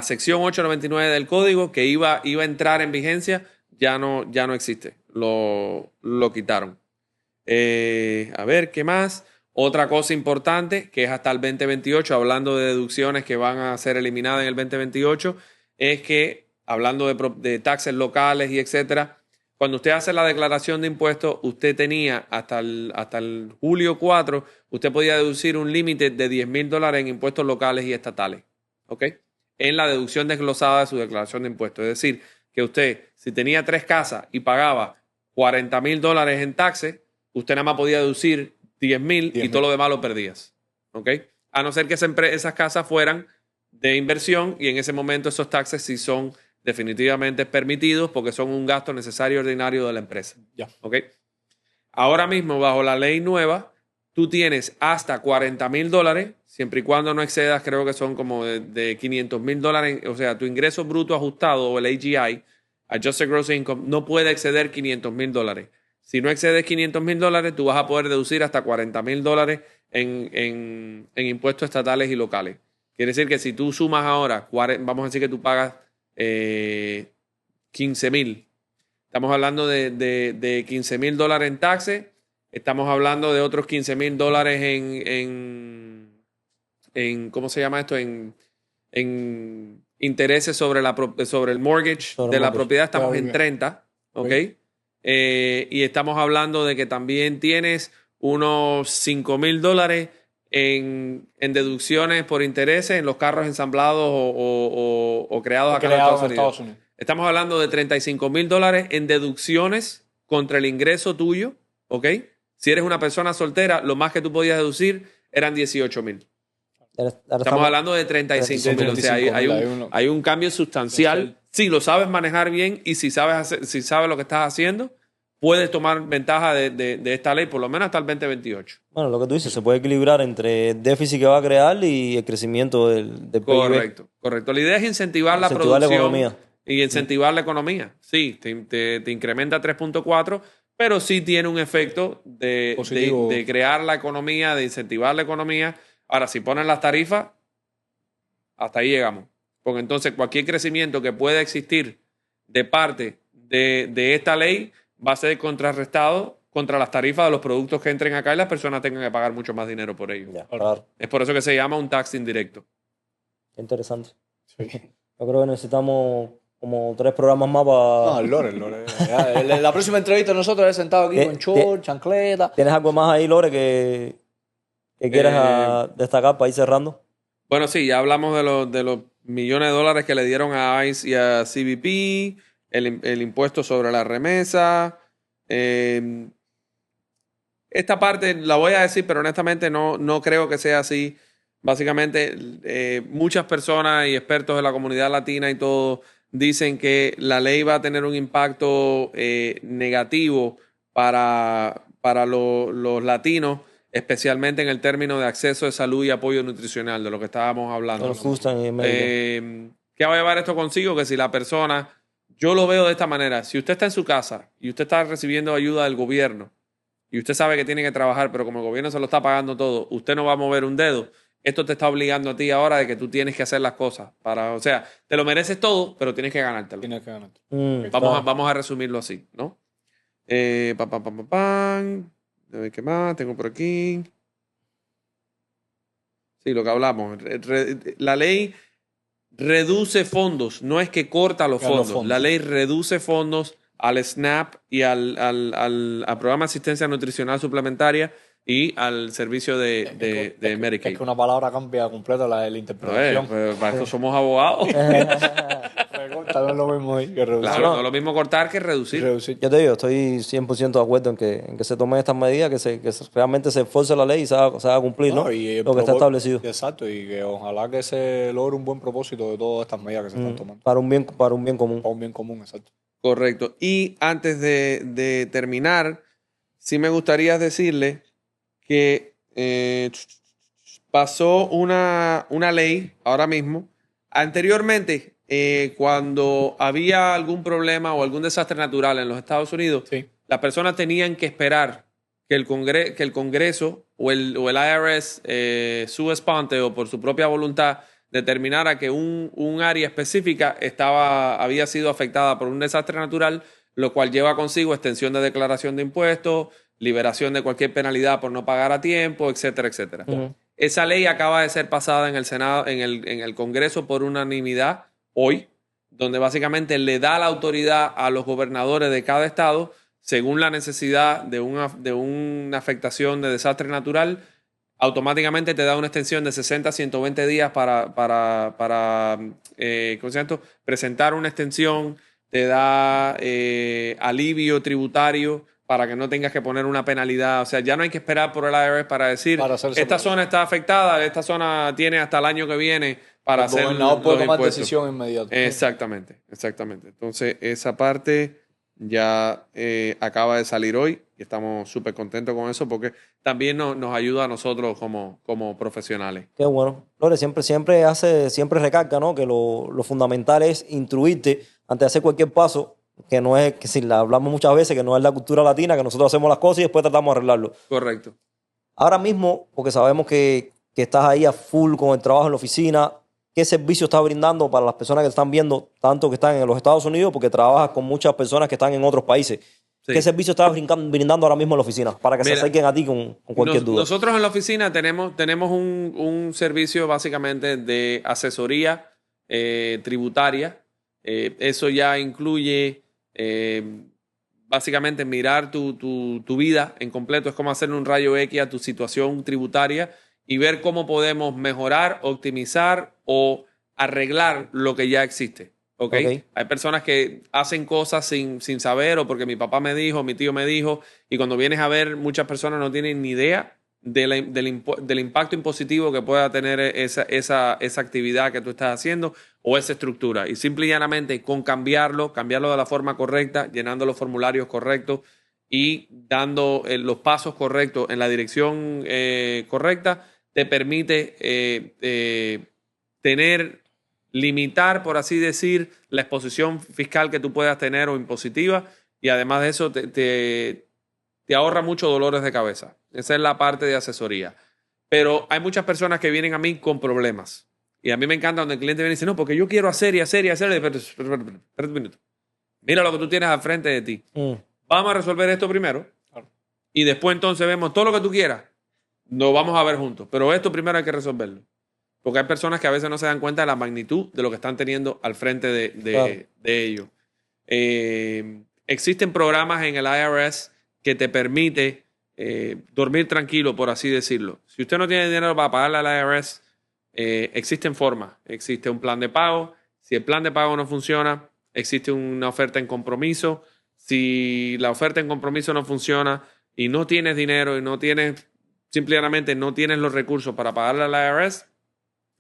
sección 899 del código que iba a entrar en vigencia ya no existe. Lo quitaron. A ver, ¿qué más? Otra cosa importante, que es hasta el 2028, hablando de deducciones que van a ser eliminadas en el 2028, es que, hablando de taxes locales y etcétera, cuando usted hace la declaración de impuestos, usted tenía hasta el julio 4, usted podía deducir un límite de $10,000 en impuestos locales y estatales, ¿ok? En la deducción desglosada de su declaración de impuestos. Es decir, que usted, si tenía 3 casas y pagaba $40,000 en taxes, usted nada más podía deducir 10,000 y todo lo demás lo perdías, ¿ok? A no ser que esas casas fueran de inversión y en ese momento esos taxes sí son definitivamente permitidos porque son un gasto necesario y ordinario de la empresa. Ya. ¿Ok? Ahora mismo, bajo la ley nueva, tú tienes hasta $40,000, siempre y cuando no excedas, creo que son como de $500,000, o sea, tu ingreso bruto ajustado o el AGI, Adjusted Gross Income, no puede exceder $500,000. Si no excedes $500,000, tú vas a poder deducir hasta $40,000 en impuestos estatales y locales. Quiere decir que si tú sumas ahora, vamos a decir que tú pagas 15,000. Estamos hablando de $15,000 en taxes. Estamos hablando de otros $15,000 en ¿cómo se llama esto? En intereses sobre el mortgage de la propiedad. Estamos en 30, ¿ok? Y estamos hablando de que también tienes unos $5,000 en deducciones por intereses en los carros ensamblados o creados acá en Estados Unidos. Estamos hablando de $35,000 en deducciones contra el ingreso tuyo, ¿ok? Si eres una persona soltera, lo más que tú podías deducir eran $18,000. Estamos hablando de $35,000. O sea, hay un cambio sustancial. Si lo sabes manejar bien y si sabes lo que estás haciendo, puedes tomar ventaja de esta ley, por lo menos hasta el 2028. Bueno, lo que tú dices, se puede equilibrar entre el déficit que va a crear y el crecimiento del PIB. Correcto. La idea es incentivar la producción la economía. y incentivar la economía. Sí, te incrementa 3.4, pero sí tiene un efecto de crear la economía, de incentivar la economía. Ahora, si ponen las tarifas, hasta ahí llegamos. Porque entonces cualquier crecimiento que pueda existir de parte de esta ley va a ser contrarrestado contra las tarifas de los productos que entren acá y las personas tengan que pagar mucho más dinero por ello. Ya, claro. Es por eso que se llama un tax indirecto. Interesante. Sí. Yo creo que necesitamos como 3 programas más para... No, el Lore. La próxima entrevista nosotros es sentado aquí con short, chancleta. ¿Tienes algo más ahí, Lore, que quieras destacar para ir cerrando? Bueno, sí, ya hablamos de los millones de dólares que le dieron a ICE y a CBP, el impuesto sobre la remesa. Esta parte la voy a decir, pero honestamente no creo que sea así. Básicamente, muchas personas y expertos de la comunidad latina y todo dicen que la ley va a tener un impacto negativo para los latinos, especialmente en el término de acceso de salud y apoyo nutricional, de lo que estábamos hablando. Los gustan y ¿Qué va a llevar esto consigo? Que si la persona, yo lo veo de esta manera, si usted está en su casa y usted está recibiendo ayuda del gobierno y usted sabe que tiene que trabajar, pero como el gobierno se lo está pagando todo, usted no va a mover un dedo. Esto te está obligando a ti ahora de que tú tienes que hacer las cosas. O sea, te lo mereces todo, pero tienes que ganártelo. Vamos a resumirlo así, ¿no? A ver qué más tengo por aquí. Sí, lo que hablamos. La ley reduce fondos, no es que corta los fondos. La ley reduce fondos al SNAP y al programa de asistencia nutricional suplementaria y al servicio de Medicaid. Es que una palabra cambia completa la interpretación. Pues para eso somos abogados. Recortar no es lo mismo ahí que reducir. Claro, no es lo mismo cortar que reducir. Yo te digo, estoy 100% de acuerdo en que se tomen estas medidas, que realmente se esfuerce la ley y se haga cumplir, ¿no? Y lo que está establecido. Exacto, y que ojalá que se logre un buen propósito de todas estas medidas que se están tomando. Para un bien común. Para un bien común, exacto. Correcto. Y antes de terminar, sí me gustaría decirle que pasó una ley ahora mismo. Anteriormente, cuando había algún problema o algún desastre natural en los Estados Unidos, sí, las personas tenían que esperar que el Congreso o el IRS, sua sponte o por su propia voluntad, determinara que un área específica había sido afectada por un desastre natural, lo cual lleva consigo extensión de declaración de impuestos, liberación de cualquier penalidad por no pagar a tiempo, etcétera, etcétera. Uh-huh. Esa ley acaba de ser pasada en el Senado, en el Congreso por unanimidad hoy. donde básicamente le da la autoridad a los gobernadores de cada estado, según la necesidad de una afectación de desastre natural, automáticamente te da una extensión de 60 a 120 días para ¿cómo se llama esto? Presentar una extensión, te da alivio tributario para que no tengas que poner una penalidad. O sea, ya no hay que esperar por el IRS para decir, esta zona está afectada, esta zona tiene hasta el año que viene para hacer los gobernador puede tomar impuestos. decisión inmediata. Exactamente. Entonces, esa parte ya acaba de salir hoy y estamos súper contentos con eso porque también nos ayuda a nosotros como profesionales. Qué bueno. Lore, siempre recalca, ¿no? Que lo fundamental es instruirte antes de hacer cualquier paso, que no es, que si la hablamos muchas veces, que no es la cultura latina, que nosotros hacemos las cosas y después tratamos de arreglarlo. Correcto. Ahora mismo, porque sabemos que estás ahí a full con el trabajo en la oficina, ¿qué servicio estás brindando para las personas que están viendo, tanto que están en los Estados Unidos, porque trabajas con muchas personas que están en otros países? Sí. ¿Qué servicio estás brindando ahora mismo en la oficina para que se acerquen a ti con cualquier duda? Nosotros en la oficina tenemos un servicio básicamente de asesoría tributaria. Eso ya incluye básicamente mirar tu vida en completo. Es como hacer un rayo X a tu situación tributaria y ver cómo podemos mejorar, optimizar o arreglar lo que ya existe. ¿Okay? Hay personas que hacen cosas sin saber o porque mi papá me dijo, mi tío me dijo, y cuando vienes a ver, muchas personas no tienen ni idea del impacto impositivo que pueda tener esa actividad que tú estás haciendo o esa estructura. Y simple y llanamente con cambiarlo de la forma correcta, llenando los formularios correctos y dando los pasos correctos en la dirección correcta, te permite limitar, por así decir, la exposición fiscal que tú puedas tener o impositiva, y además de eso te ahorra muchos dolores de cabeza. Esa es la parte de asesoría. Pero hay muchas personas que vienen a mí con problemas. Y a mí me encanta cuando el cliente viene y dice, no, porque yo quiero hacer y hacer y hacer. Espérate un minuto. Mira lo que tú tienes al frente de ti. Vamos a resolver esto primero. Y después entonces vemos todo lo que tú quieras. Lo vamos a ver juntos. Pero esto primero hay que resolverlo. Porque hay personas que a veces no se dan cuenta de la magnitud de lo que están teniendo al frente de ellos. Existen programas en el IRS que te permite dormir tranquilo, por así decirlo. Si usted no tiene dinero para pagarle al IRS, existen formas. Existe un plan de pago. Si el plan de pago no funciona, existe una oferta en compromiso. Si la oferta en compromiso no funciona y no tienes dinero y simplemente no tienes los recursos para pagarle al IRS,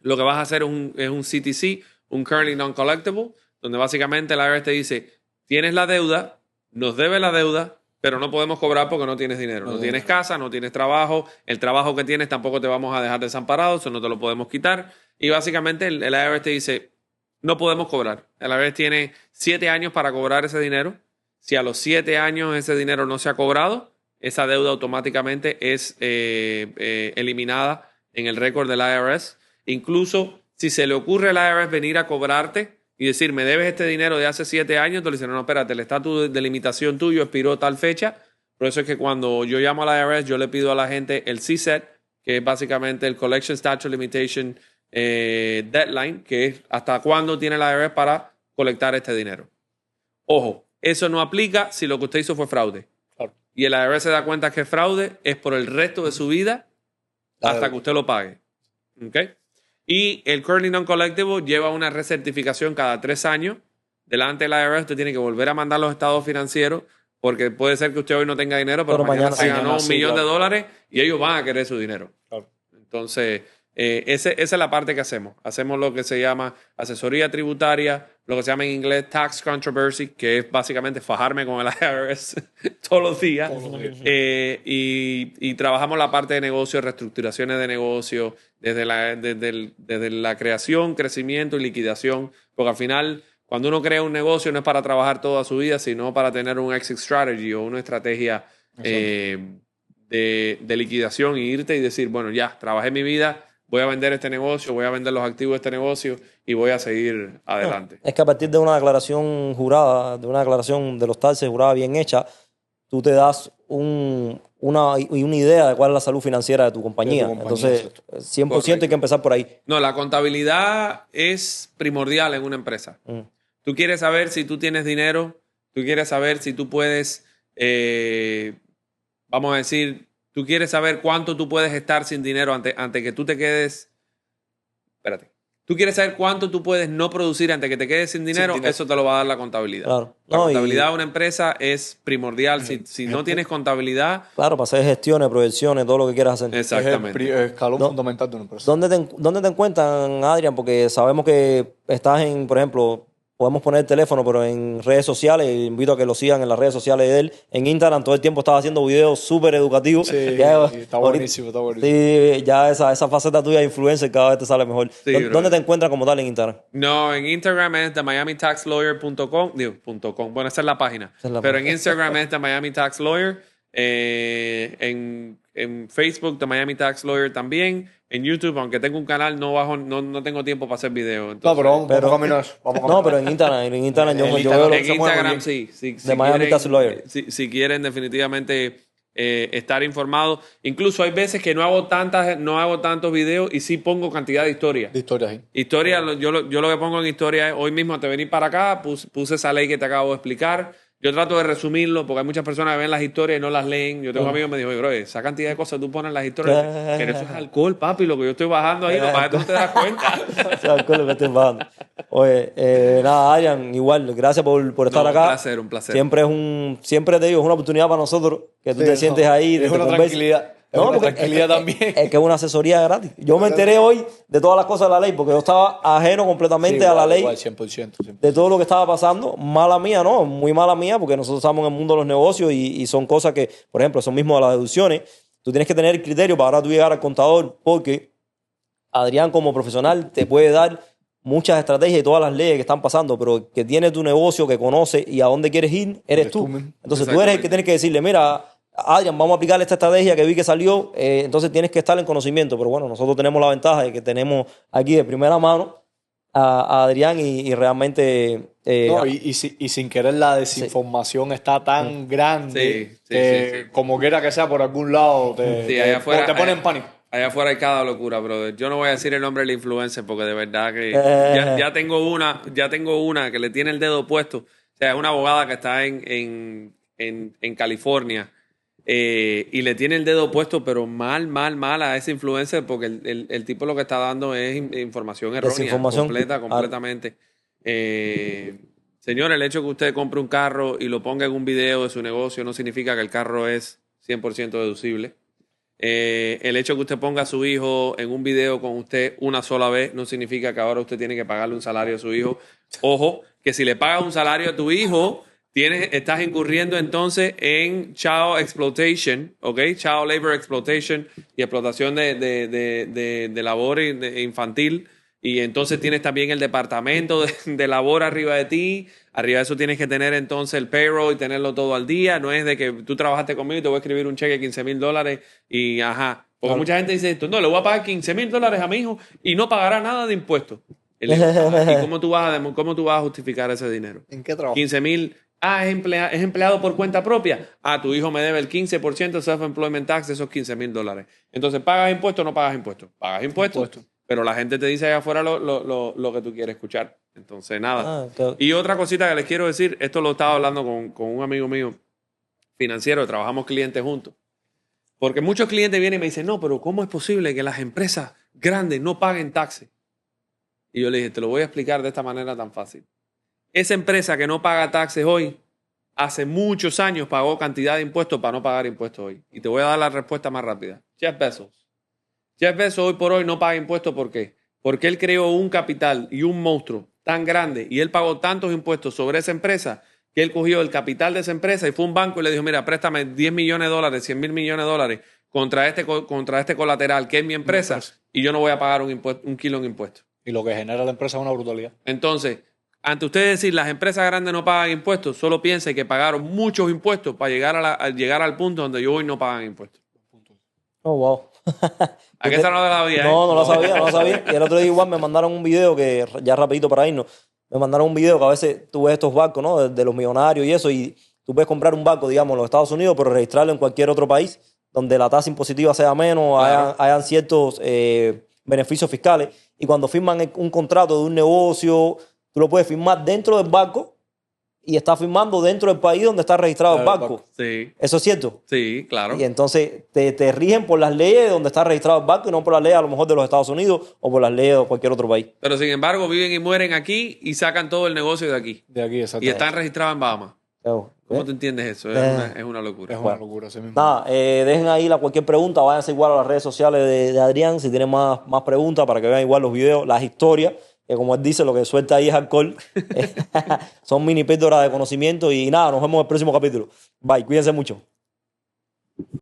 lo que vas a hacer es un CTC, un Currently Non-Collectible, donde básicamente el IRS te dice, tienes la deuda, nos debe la deuda, pero no podemos cobrar porque no tienes dinero. No tienes casa, no tienes trabajo, el trabajo que tienes tampoco te vamos a dejar desamparado, eso no te lo podemos quitar. Y básicamente el IRS te dice, no podemos cobrar. El IRS tiene 7 años para cobrar ese dinero. Si a los 7 años ese dinero no se ha cobrado, esa deuda automáticamente es eliminada en el récord del IRS. Incluso si se le ocurre al IRS venir a cobrarte y decir, me debes este dinero de hace 7 años, entonces le dicen, no, espérate, el estatus de limitación tuyo expiró tal fecha. Por eso es que cuando yo llamo al IRS, yo le pido a la gente el CSET, que es básicamente el Collection Statute Limitation Deadline, que es hasta cuándo tiene el IRS para colectar este dinero. Ojo, eso no aplica si lo que usted hizo fue fraude. Claro. Y el IRS se da cuenta que es fraude, es por el resto de su vida hasta que usted lo pague. ¿Okay? Y el Currently Non-Collectible lleva una recertificación cada 3 años. Delante del IRS usted tiene que volver a mandar los estados financieros porque puede ser que usted hoy no tenga dinero, pero mañana se ganó $1 millón y ellos van a querer su dinero. Claro. Entonces, esa es la parte que hacemos. Hacemos lo que se llama asesoría tributaria, lo que se llama en inglés tax controversy, que es básicamente fajarme con el IRS todos los días. Y trabajamos la parte de negocio, reestructuraciones de negocio, desde la creación, crecimiento y liquidación. Porque al final, cuando uno crea un negocio, no es para trabajar toda su vida, sino para tener un exit strategy o una estrategia de liquidación y irte y decir, bueno, ya, trabajé mi vida, voy a vender este negocio, voy a vender los activos de este negocio y voy a seguir adelante. Es que a partir de una declaración jurada, de una declaración de los taxes jurada bien hecha, tú te das una idea de cuál es la salud financiera de tu compañía. Entonces, 100% hay que empezar por ahí. No, la contabilidad es primordial en una empresa. Tú quieres saber si tú tienes dinero, tú quieres saber si tú puedes, vamos a decir, tú quieres saber cuánto tú puedes estar sin dinero ante que tú te quedes. Espérate. Tú quieres saber cuánto tú puedes no producir antes que te quedes sin dinero, eso te lo va a dar la contabilidad. Claro. La contabilidad de una empresa es primordial. Si no tienes contabilidad... Claro, para hacer gestiones, proyecciones, todo lo que quieras hacer. Exactamente. Es el escalón fundamental de una empresa. ¿Dónde te encuentran, Adrián? Porque sabemos que estás en, por ejemplo, podemos poner el teléfono, pero en redes sociales, invito a que lo sigan en las redes sociales de él. En Instagram todo el tiempo estaba haciendo videos súper educativos. Sí, está buenísimo, está buenísimo. Sí, ya esa faceta tuya de influencer cada vez te sale mejor. Sí, ¿Dónde te encuentran como tal en Instagram? No, en Instagram es themiamitaxlawyer.com. .com. Bueno, esa es la página. Pero en Instagram es The Miami Tax Lawyer. En Facebook, The Miami Tax Lawyer también. En YouTube, aunque tengo un canal, no tengo tiempo para hacer videos. No, pero vamos a caminar. No, pero en Instagram yo veo lo que se mueve. En Instagram sí. The Miami Tax Lawyer. Si quieren definitivamente estar informados. Incluso hay veces que no hago tantos videos y sí pongo cantidad de historias. De historias, sí. Historia, yo lo que pongo en historia es, hoy mismo te venir para acá, puse esa ley que te acabo de explicar. Yo trato de resumirlo porque hay muchas personas que ven las historias y no las leen. Yo tengo amigos que me dicen, oye, bro, esa cantidad de cosas que tú pones en las historias, que eso es alcohol, papi, lo que yo estoy bajando ahí, lo que tú no te das cuenta. Es alcohol lo que estoy bajando. Oye, nada, Adrián, igual, gracias por estar acá. Un placer. Siempre te digo, es una oportunidad para nosotros que tú te sientes ahí. Es una tranquilidad. Tranquilidad también. Es que es una asesoría gratis. Yo me enteré hoy de todas las cosas de la ley porque yo estaba ajeno completamente a la ley. Igual, 100%. De todo lo que estaba pasando. Mala mía, ¿no? Muy mala mía porque nosotros estamos en el mundo de los negocios y son cosas que, por ejemplo, son mismo de las deducciones. Tú tienes que tener el criterio para ahora tú llegar al contador porque Adrián como profesional te puede dar muchas estrategias y todas las leyes que están pasando, pero que tiene tu negocio, que conoce y a dónde quieres ir, eres tú. Entonces tú eres el que tienes que decirle, mira, Adrián, vamos a aplicar esta estrategia que vi que salió, entonces tienes que estar en conocimiento. Pero bueno, nosotros tenemos la ventaja de que tenemos aquí de primera mano a Adrián y realmente... y sin querer la desinformación está tan grande que como quiera que sea por algún lado te pone en pánico. Allá afuera hay cada locura, brother. Yo no voy a decir el nombre del influencer porque de verdad que ya tengo una que le tiene el dedo puesto. O sea, es una abogada que está en California y le tiene el dedo puesto, pero mal a ese influencer porque el tipo lo que está dando es información errónea, completamente. Señor, el hecho de que usted compre un carro y lo ponga en un video de su negocio no significa que el carro es 100% deducible. El hecho de que usted ponga a su hijo en un video con usted una sola vez no significa que ahora usted tiene que pagarle un salario a su hijo. Ojo, que si le pagas un salario a tu hijo, estás incurriendo entonces en child exploitation, ¿ok? Child labor exploitation y explotación de labor infantil. Y entonces tienes también el departamento de labor arriba de ti. Arriba de eso tienes que tener entonces el payroll y tenerlo todo al día. No es de que tú trabajaste conmigo y te voy a escribir un cheque de $15,000 y ajá. Porque mucha gente dice esto, no, le voy a pagar $15,000 a mi hijo y no pagará nada de impuestos. ¿Y cómo tú vas a justificar ese dinero? ¿En qué trabajo? 15,000. Es empleado por cuenta propia. Tu hijo me debe el 15% de self-employment tax de esos $15,000. Entonces, ¿pagas impuestos o no pagas impuestos? Pagas impuestos. Pero la gente te dice allá afuera lo que tú quieres escuchar. Entonces, nada. Y otra cosita que les quiero decir, esto lo estaba hablando con un amigo mío financiero, trabajamos clientes juntos. Porque muchos clientes vienen y me dicen, no, pero ¿cómo es posible que las empresas grandes no paguen taxes? Y yo le dije, te lo voy a explicar de esta manera tan fácil. Esa empresa que no paga taxes hoy, hace muchos años pagó cantidad de impuestos para no pagar impuestos hoy. Y te voy a dar la respuesta más rápida. Jeff Bezos. Jeff Bezos hoy por hoy no paga impuestos. ¿Por qué? Porque él creó un capital y un monstruo tan grande y él pagó tantos impuestos sobre esa empresa que él cogió el capital de esa empresa y fue a un banco y le dijo, mira, préstame $10 millones, $100 millones contra este colateral que es mi empresa y yo no voy a pagar un kilo en impuestos. Y lo que genera la empresa es una brutalidad. Entonces, ante usted decir las empresas grandes no pagan impuestos, solo piense que pagaron muchos impuestos para llegar al punto donde hoy no pagan impuestos. Oh, wow. ¿A qué esa no la sabía? No lo sabía. Y el otro día igual me mandaron un video que, ya rapidito para irnos, me mandaron un video que a veces tú ves estos barcos, ¿no? De los millonarios y eso, y tú puedes comprar un barco, digamos, en los Estados Unidos, pero registrarlo en cualquier otro país donde la tasa impositiva sea menos, claro, hayan ciertos beneficios fiscales. Y cuando firman un contrato de un negocio, tú lo puedes firmar dentro del barco y estás firmando dentro del país donde está registrado el barco. Sí, ¿Eso es cierto? sí, claro. Y entonces te rigen por las leyes de donde está registrado el barco y no por las leyes a lo mejor de los Estados Unidos o por las leyes de cualquier otro país. Pero sin embargo, viven y mueren aquí y sacan todo el negocio de aquí. De aquí, Y exactamente. están registrados en Bahamas. Claro. ¿Cómo te entiendes eso? Es una locura. Es una locura, así mismo. Nada, dejen ahí cualquier pregunta, váyanse igual a las redes sociales de Adrián si tienen más preguntas para que vean igual los videos, las historias, que como él dice, lo que suelta ahí es alcohol. Son mini píldoras de conocimiento y nada, nos vemos en el próximo capítulo. Bye, cuídense mucho.